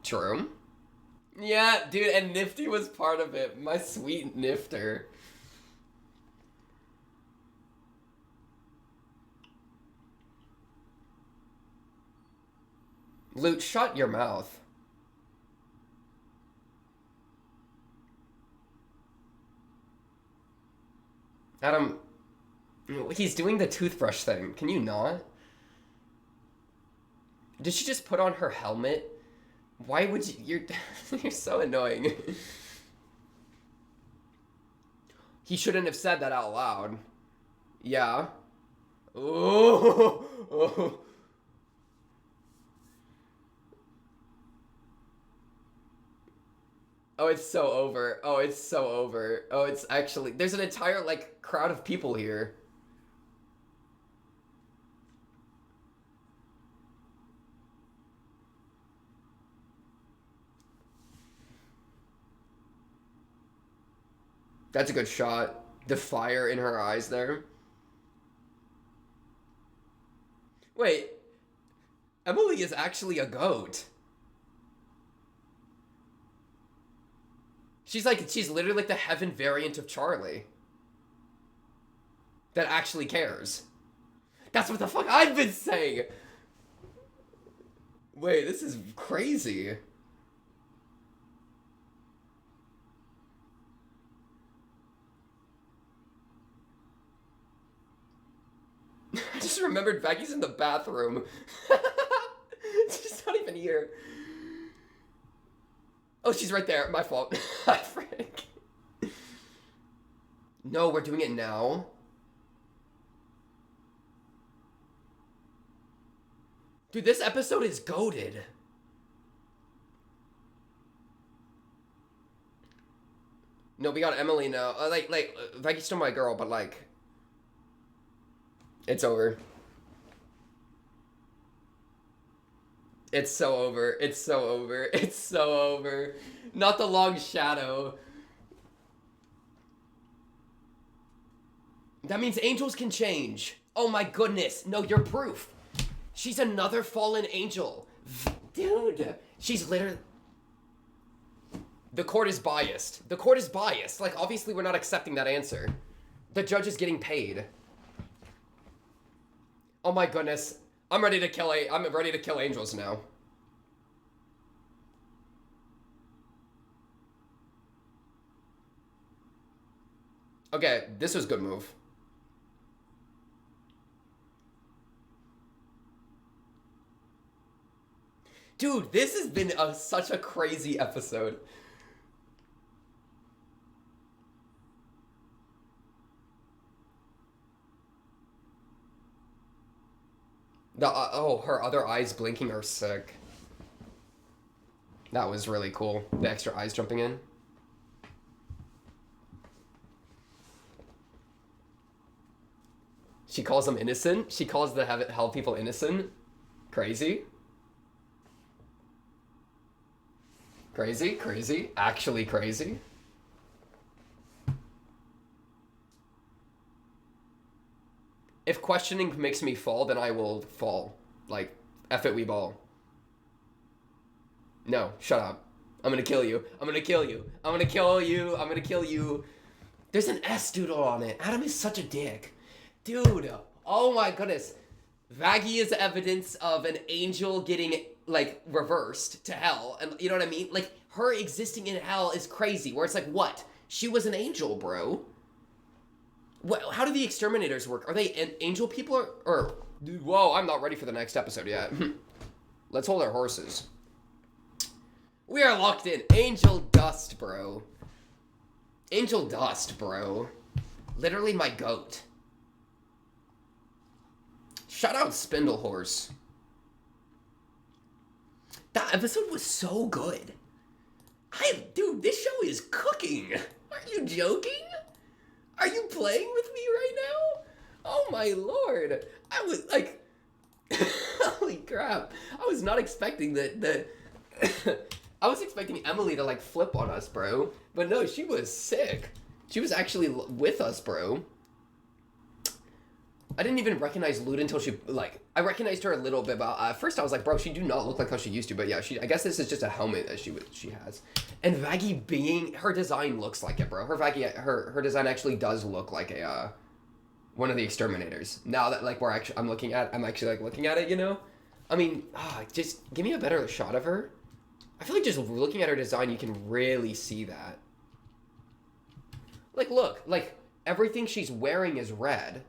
A: True. Yeah, dude, and Nifty was part of it. My sweet Nifter. Loot, shut your mouth. Adam, He's doing the toothbrush thing. Can you not? Did she just put on her helmet? Why would you? You're so annoying. He shouldn't have said that out loud. Yeah. Oh. Oh, it's so over. Oh, it's so over. Oh, it's actually... There's an entire, like, crowd of people here. That's a good shot. The fire in her eyes there. Wait. Emily is actually a goat. She's literally like the heaven variant of Charlie. That actually cares. That's what the fuck I've been saying! Wait, this is crazy. I just remembered Becky's in the bathroom. She's not even here. Oh, she's right there. My fault. Frick. No, we're doing it now. Dude, this episode is goated. No, we got Emily now. Becky's still my girl, but like... It's over. It's so over. It's so over. It's so over. Not the long shadow. That means angels can change. Oh my goodness. No, you're proof. She's another fallen angel. Dude. She's literally... The court is biased. The court is biased. Like, obviously we're not accepting that answer. The judge is getting paid. Oh my goodness. I'm ready to kill angels now. Okay, this was a good move. Dude, this has been such a crazy episode. Her other eyes blinking are sick. That was really cool. The extra eyes jumping in. She calls them innocent. She calls the hell people innocent. Crazy. Crazy, crazy. Actually crazy. If questioning makes me fall, then I will fall. Like, F it, we ball. No, shut up. I'm gonna kill you. I'm gonna kill you. I'm gonna kill you. I'm gonna kill you. There's an S doodle on it. Adam is such a dick. Dude, oh my goodness. Vaggie is evidence of an angel getting, like, reversed to hell. And you know what I mean? Like, her existing in hell is crazy. Where it's like, what? She was an angel, bro. What, how do the exterminators work? Are they angel people or... Whoa, I'm not ready for the next episode yet. Let's hold our horses. We are locked in. Angel dust, bro. Angel dust, bro. Literally my goat. Shout out Spindle Horse. That episode was so good. Dude, this show is cooking. Are you joking? Are you playing with me right now? Oh my lord. I was like... Holy crap. I was not expecting that... I was expecting Emily to like flip on us, bro. But no, she was sick. She was actually with us, bro. I didn't even recognize Lud until she, like... I recognized her a little bit, but at first I was like, bro, she do not look like how she used to. But yeah, I guess this is just a helmet that she has. And Vaggie being... Her design looks like it, bro. Her design actually does look like a, one of the exterminators. Now that, like, I'm actually, like, looking at it, you know? I mean, just give me a better shot of her. I feel like just looking at her design, you can really see that. Like, look. Like, everything she's wearing is red.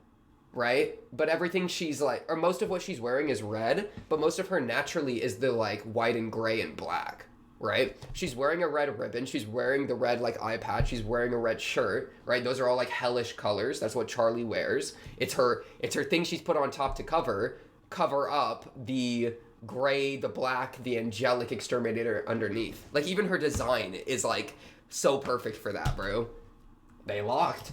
A: right? But everything she's like, or most of what she's wearing is red, but most of her naturally is the like white and gray and black, right? She's wearing a red ribbon. She's wearing the red like eye patch. She's wearing a red shirt, right? Those are all like hellish colors. That's what Charlie wears. It's her thing she's put on top to cover up the gray, the black, the angelic exterminator underneath. Like even her design is like so perfect for that, bro. They locked.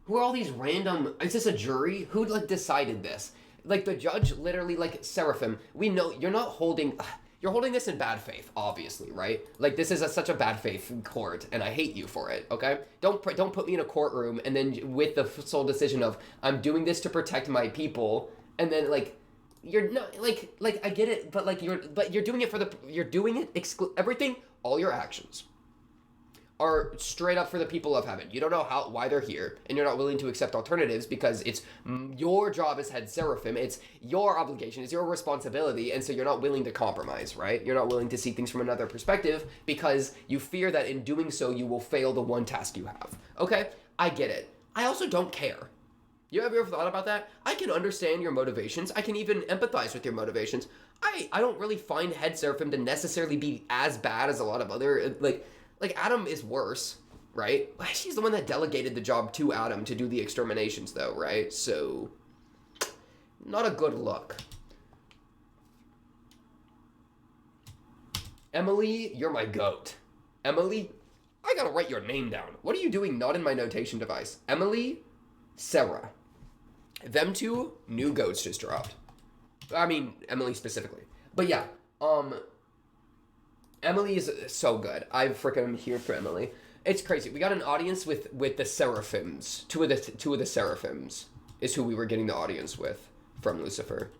A: Who are all these random... Is this a jury? Who, like, decided this? Like, the judge literally, like, Seraphim, we know you're not holding... You're holding this in bad faith, obviously, right? Like, this is such a bad faith court, and I hate you for it, okay? Don't put me in a courtroom and then with the sole decision of, I'm doing this to protect my people, and then, like, you're not... Like, I get it, but, like, you're doing it for the... You're doing it... Everything, all your actions are straight up for the people of heaven. You don't know why they're here, and you're not willing to accept alternatives because it's your job as head seraphim, it's your obligation, it's your responsibility, and so you're not willing to compromise, right? You're not willing to see things from another perspective because you fear that in doing so you will fail the one task you have. Okay, I get it. I also don't care. You ever thought about that? I can understand your motivations. I can even empathize with your motivations. I don't really find head seraphim to necessarily be as bad as a lot of other, like, Adam is worse, right? She's the one that delegated the job to Adam to do the exterminations, though, right? So, not a good look. Emily, you're my goat. Emily, I gotta write your name down. What are you doing not in my notation device? Emily, Sarah. Them two, new goats just dropped. I mean, Emily specifically. But yeah, Emily is so good. I freaking here for Emily. It's crazy. We got an audience with the Seraphims. Two of the Seraphims is who we were getting the audience with from Lucifer.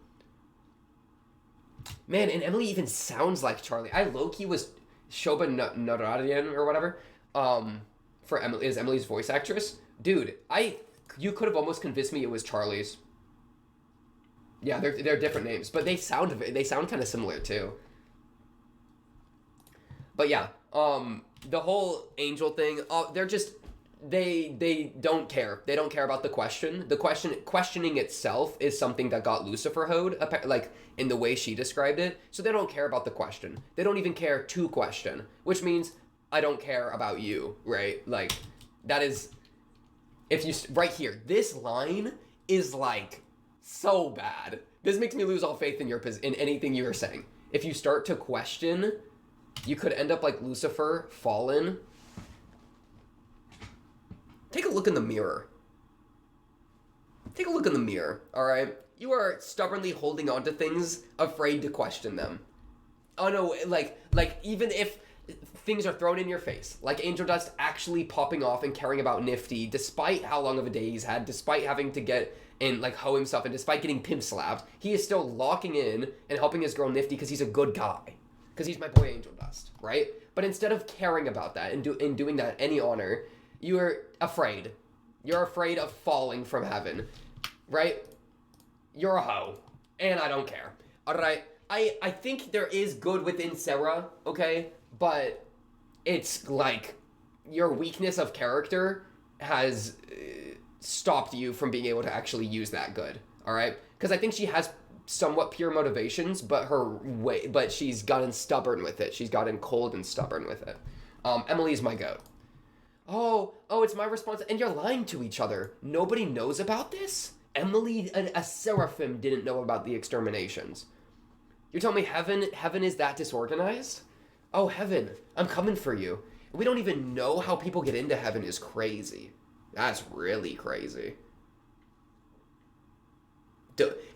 A: Man, and Emily even sounds like Charlie. I low-key was Shobha Naradian or whatever. For Emily is Emily's voice actress. Dude, you could have almost convinced me it was Charlie's. Yeah, they're different names, but they sound kind of similar too. But yeah, the whole angel thing, they're just, they don't care. They don't care about the question. Questioning itself is something that got Lucifer hoed, like, in the way she described it. So they don't care about the question. They don't even care to question, which means I don't care about you, right? Like, that is, right here, this line is, like, so bad. This makes me lose all faith in anything you are saying. If you start to question, you could end up like Lucifer, fallen. Take a look in the mirror. Take a look in the mirror, alright? You are stubbornly holding on to things, afraid to question them. Oh no, like even if things are thrown in your face, like Angel Dust actually popping off and caring about Nifty, despite how long of a day he's had, despite having to get and like hoe himself, and despite getting pimp slapped, he is still locking in and helping his girl Nifty because he's a good guy. Because he's my boy Angel Dust, right? But instead of caring about that and doing that any honor, you are afraid. You're afraid of falling from heaven, right? You're a hoe, and I don't care. All right, I think there is good within Sarah, okay? But it's like your weakness of character has stopped you from being able to actually use that good, all right? Because I think she has somewhat pure motivations, but she's gotten stubborn with it. She's gotten cold and stubborn with it. Emily's my goat. Oh, it's my response. And you're lying to each other. Nobody knows about this? Emily, a seraphim, didn't know about the exterminations. You're telling me heaven is that disorganized? Oh, heaven, I'm coming for you. We don't even know how people get into heaven is crazy. That's really crazy.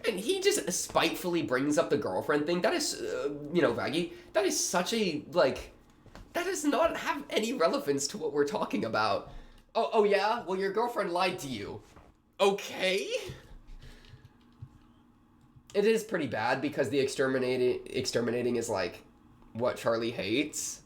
A: And he just spitefully brings up the girlfriend thing. That is, Vaggie, that is such a, like, that does not have any relevance to what we're talking about. Oh yeah? Well, your girlfriend lied to you. Okay? It is pretty bad because the exterminating is, like, what Charlie hates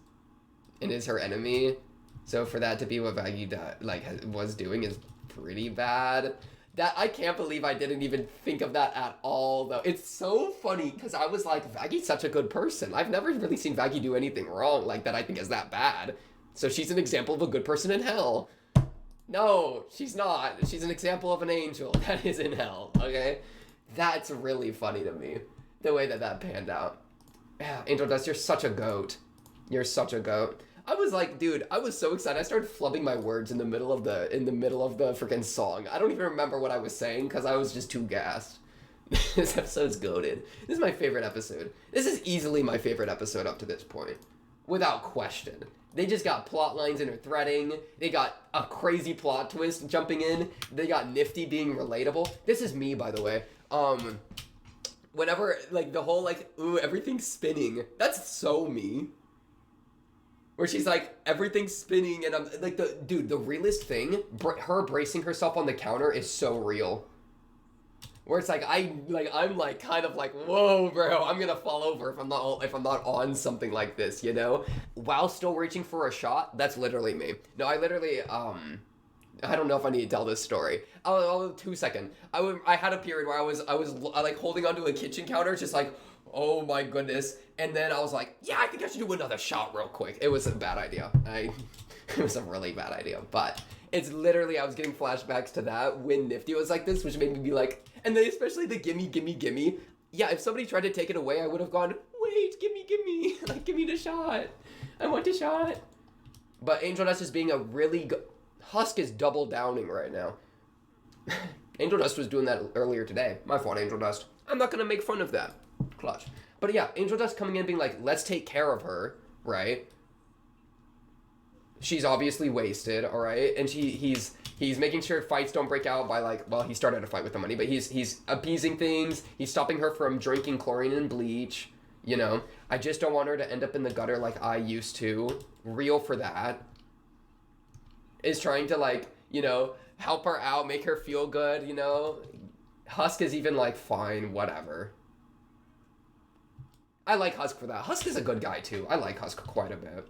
A: and is her enemy. So for that to be what Vaggie was doing is pretty bad. That I can't believe I didn't even think of that at all, though. It's so funny because I was like, Vaggie's such a good person. I've never really seen Vaggie do anything wrong like that I think is that bad. So she's an example of a good person in hell. No, she's not. She's an example of an angel that is in hell, okay? That's really funny to me, the way that panned out. Yeah, Angel Dust, you're such a goat. You're such a goat. I was like, dude, I was so excited. I started flubbing my words in the middle of the freaking song. I don't even remember what I was saying because I was just too gassed. This episode's goated. This is my favorite episode. This is easily my favorite episode up to this point. Without question. They just got plot lines interthreading. They got a crazy plot twist jumping in. They got Nifty being relatable. This is me, by the way. Whenever, like, the whole, like, ooh, everything's spinning. That's so me. Where she's like, everything's spinning, and I'm, like, the realest thing, her bracing herself on the counter is so real. Where it's like, I'm like, kind of like, whoa, bro, I'm gonna fall over if I'm not on something like this, you know? While still reaching for a shot, that's literally me. No, I literally, I don't know if I need to tell this story. Oh, 2 seconds. I had a period where I was like holding onto a kitchen counter, just like, oh my goodness. And then I was like, yeah, I think I should do another shot real quick. It was a bad idea. It was a really bad idea. But it's literally, I was getting flashbacks to that when Nifty was like this, which made me be like, and then especially the gimme, gimme, gimme. Yeah, if somebody tried to take it away, I would have gone, wait, gimme, gimme. Like, give me the shot. I want the shot. But Angel Dust is being a really good... Husk is double downing right now. Angel Dust was doing that earlier today. My fault, Angel Dust. I'm not going to make fun of that. Clutch. But yeah, Angel Dust coming in being like, let's take care of her, right? She's obviously wasted, all right? And he's making sure fights don't break out by like, well, he started a fight with the money, but he's appeasing things. He's stopping her from drinking chlorine and bleach, you know? I just don't want her to end up in the gutter like I used to. Real for that. Is trying to, like, you know, help her out, make her feel good, you know? Husk is even like, fine, whatever. I like Husk for that. Husk is a good guy, too. I like Husk quite a bit.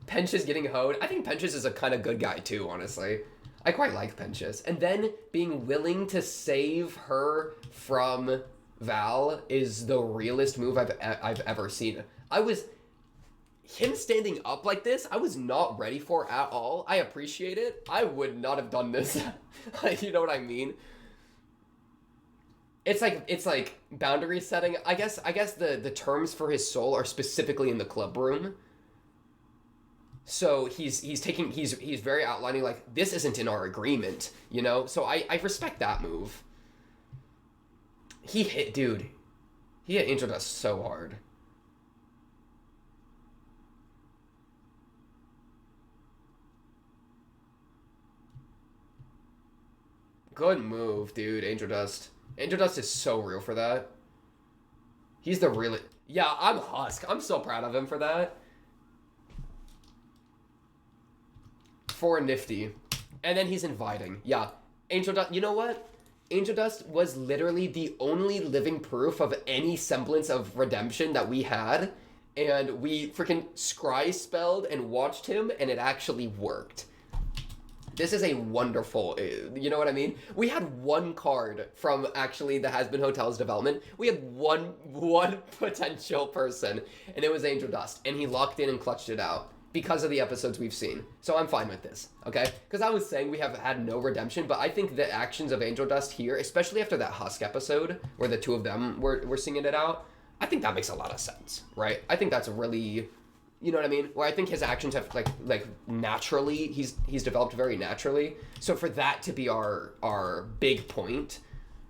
A: Pench's getting hoed. I think Pench's is a kind of good guy, too, honestly. I quite like Pench's. And then being willing to save her from Val is the realest move I've ever seen. Him standing up like this, I was not ready for at all. I appreciate it. I would not have done this. Like, you know what I mean? It's like boundary setting. I guess the terms for his soul are specifically in the club room. So he's very outlining like, this isn't in our agreement, you know? So I respect that move. He hit Angel Dust so hard. Good move, dude, Angel Dust. Angel Dust is so real for that. He's the really... Yeah, I'm Husk. I'm so proud of him for that. For Nifty. And then he's inviting. Yeah. Angel Dust... You know what? Angel Dust was literally the only living proof of any semblance of redemption that we had. And we freaking scry spelled and watched him, and it actually worked. This is a wonderful, you know what I mean? We had one card from actually the Hazbin Hotel's development. We had one potential person, and it was Angel Dust. And he locked in and clutched it out because of the episodes we've seen. So I'm fine with this, okay? Because I was saying we have had no redemption, but I think the actions of Angel Dust here, especially after that Husk episode where the two of them were singing it out, I think that makes a lot of sense, right? I think that's really... You know what I mean? Where I think his actions have like naturally, he's developed very naturally. So for that to be our big point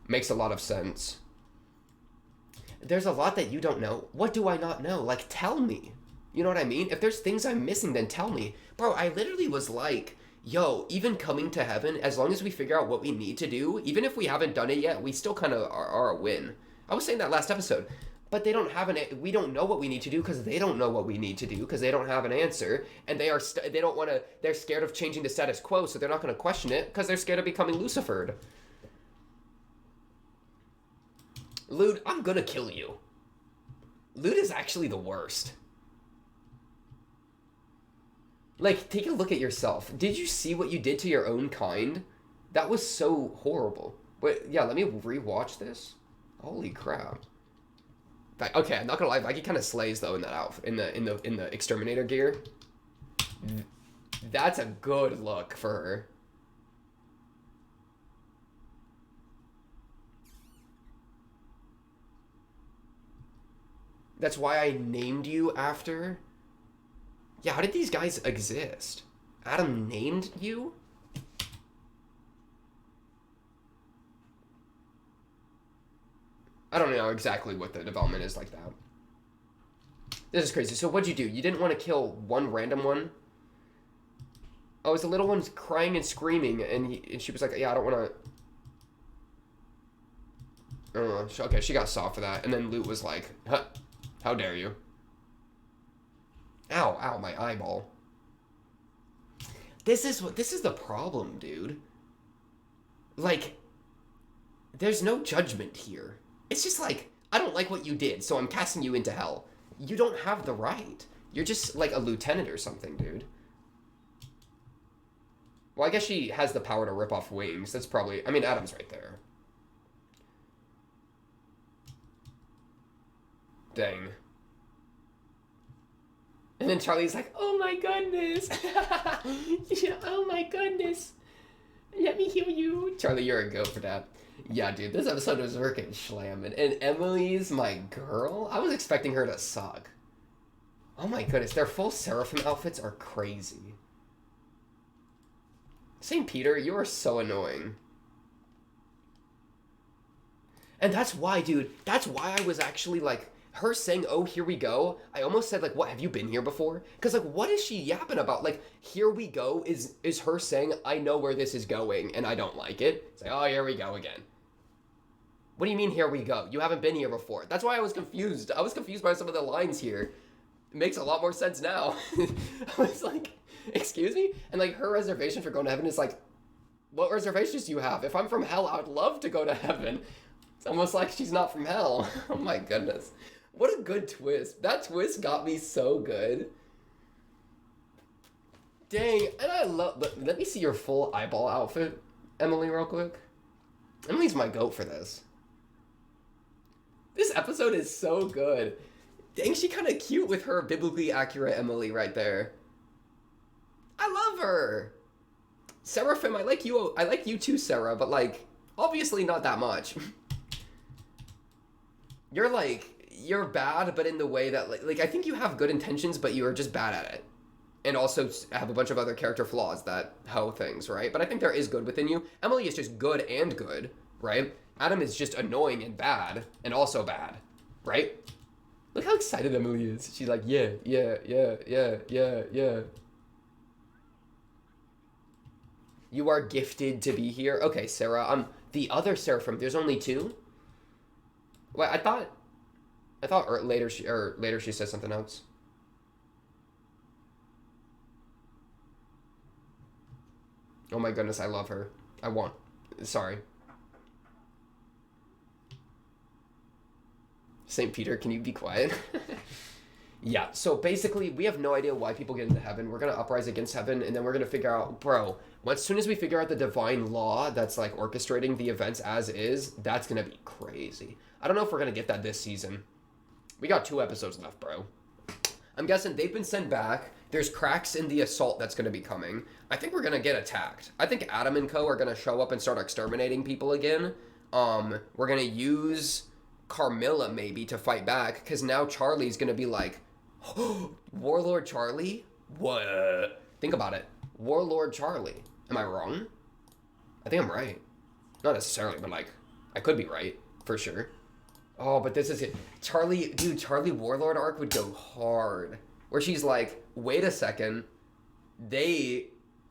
A: makes a lot of sense. There's a lot that you don't know. What do I not know? Like, tell me. You know what I mean? If there's things I'm missing, then tell me. Bro, I literally was like, yo, even coming to heaven, as long as we figure out what we need to do, even if we haven't done it yet, we still kind of are a win. I was saying that last episode. But they don't have we don't know what we need to do because they don't know what we need to do because they don't have an answer, and they don't want to, they're scared of changing the status quo, so they're not going to question it because they're scared of becoming Lucifered. Lude, I'm going to kill you. Lude is actually the worst. Like, take a look at yourself. Did you see what you did to your own kind? That was so horrible. Wait, yeah, let me rewatch this. Holy crap. Okay, I'm not gonna lie, Mikey kind of slays though in that outfit, in the exterminator gear. That's a good look for her. That's why I named you after. Yeah, how did these guys exist? Adam named you? I don't know exactly what the development is like that. This is crazy. So what'd you do? You didn't want to kill one random one? Oh, it's the little one's crying and screaming, and she was like, yeah, I don't want to... Okay, she got soft for that. And then Loot was like, huh, how dare you? Ow, ow, my eyeball. This is the problem, dude. Like, there's no judgment here. It's just like, I don't like what you did, so I'm casting you into hell. You don't have the right. You're just like a lieutenant or something, dude. Well, I guess she has the power to rip off wings. That's probably... I mean, Adam's right there. Dang. And then Charlie's like, oh my goodness. Yeah, oh my goodness. Let me heal you. Charlie, you're a goat for that. Yeah, dude, this episode was working slamming. And Emily's my girl? I was expecting her to suck. Oh my goodness, their full Seraphim outfits are crazy. St. Peter, you are so annoying. And that's why, dude, that's why I was actually like, her saying, oh, here we go, I almost said, like, what, have you been here before? Because, like, what is she yapping about? Like, here we go is her saying, I know where this is going, and I don't like it. It's like, oh, here we go again. What do you mean, here we go? You haven't been here before. That's why I was confused. I was confused by some of the lines here. It makes a lot more sense now. I was like, excuse me? And, like, her reservation for going to heaven is like, what reservations do you have? If I'm from hell, I would love to go to heaven. It's almost like she's not from hell. Oh, my goodness. What a good twist. That twist got me so good. Dang, and I love... Let me see your full eyeball outfit, Emily, real quick. Emily's my goat for this. This episode is so good. Dang, she kind of cute with her biblically accurate Emily right there. I love her. Seraphim, I like you too, Sarah, but, like, obviously not that much. You're bad, but in the way that, like, I think you have good intentions, but you are just bad at it. And also have a bunch of other character flaws that hoe things, right? But I think there is good within you. Emily is just good and good, right? Adam is just annoying and bad, and also bad, right? Look how excited Emily is. She's like, yeah. You are gifted to be here. Okay, Sarah, the other Seraphim, there's only two? Wait, I thought later she said something else. Oh my goodness, I love her. Sorry. St. Peter, can you be quiet? Yeah, so basically, we have no idea why people get into heaven. We're going to uprise against heaven, and then we're going to figure out, bro, as soon as we figure out the divine law that's, like, orchestrating the events as is, that's going to be crazy. I don't know if we're going to get that this season. We got 2 episodes left, bro. I'm guessing they've been sent back. There's cracks in the assault that's going to be coming. I think we're going to get attacked. I think Adam and co are going to show up and start exterminating people again. We're going to use Carmilla, maybe, to fight back, because now Charlie's going to be like, Warlord Charlie? What? Think about it. Warlord Charlie. Am I wrong? I think I'm right. Not necessarily, but, like, I could be right, for sure. Oh, but this is it. Charlie Warlord arc would go hard. Where she's like, wait a second. They're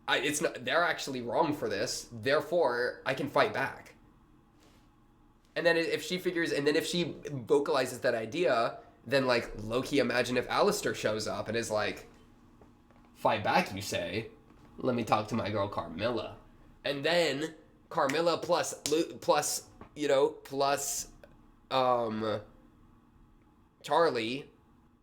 A: actually wrong for this. Therefore, I can fight back. And then if she vocalizes that idea, then, like, low-key imagine if Alistair shows up and is like, fight back, you say? Let me talk to my girl Carmilla. And then Carmilla plus Charlie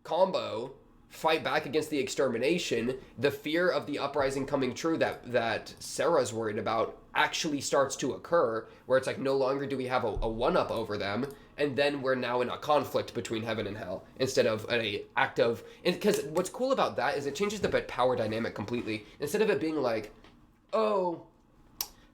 A: combo fight back against the extermination, the fear of the uprising coming true that Sarah's worried about actually starts to occur, where it's like no longer do we have a one-up over them, and then we're now in a conflict between heaven and hell instead of an act of... Because what's cool about that is it changes the power dynamic completely. Instead of it being like, oh,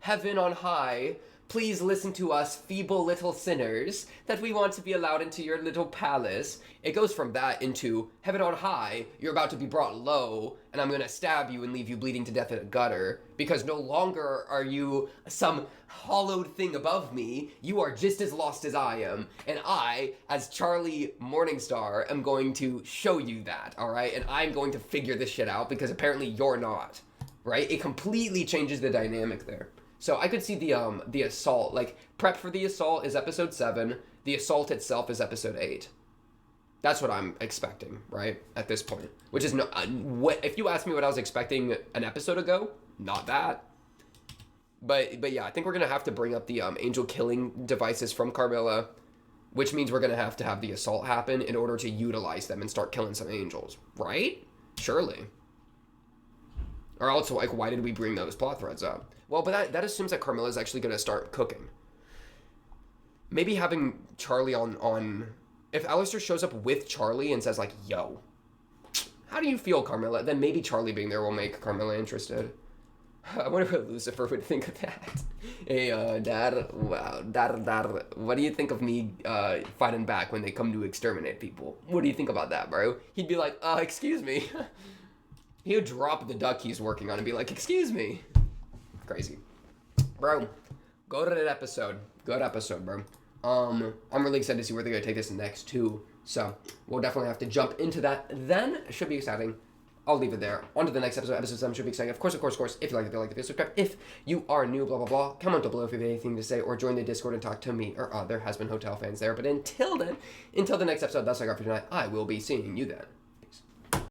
A: heaven on high, please listen to us feeble little sinners that we want to be allowed into your little palace. It goes from that into heaven on high, you're about to be brought low, and I'm going to stab you and leave you bleeding to death in a gutter, because no longer are you some hollowed thing above me. You are just as lost as I am, and I, as Charlie Morningstar, am going to show you that, all right? And I'm going to figure this shit out, because apparently you're not, right? It completely changes the dynamic there. So I could see the assault, like, prep for the assault is episode 7, the assault itself is episode 8. That's what I'm expecting, right, at this point. Which is, if you asked me what I was expecting an episode ago, not that. But yeah, I think we're going to have to bring up the angel killing devices from Carmilla, which means we're going to have the assault happen in order to utilize them and start killing some angels, right? Surely. Or else, like, why did we bring those plot threads up? Well, but that assumes that Carmilla's actually going to start cooking. Maybe having Charlie on... If Alistair shows up with Charlie and says, like, yo, how do you feel, Carmilla? Then maybe Charlie being there will make Carmilla interested. I wonder what Lucifer would think of that. Hey, Dad, wow, Dad, what do you think of me fighting back when they come to exterminate people? What do you think about that, bro? He'd be like, excuse me. He would drop the duck he's working on and be like, excuse me. Crazy. Bro, go to that episode. Good episode, bro. I'm really excited to see where they're going to take this next, too. So, we'll definitely have to jump into that then. It should be exciting. I'll leave it there. On to the next episode. Episode 7 should be exciting. Of course. If you like the video, subscribe. If you are new, blah, blah, blah, comment down below if you have anything to say, or join the Discord and talk to me or other Hazbin Hotel fans there. But until then, until the next episode, that's all I got for tonight. I will be seeing you then.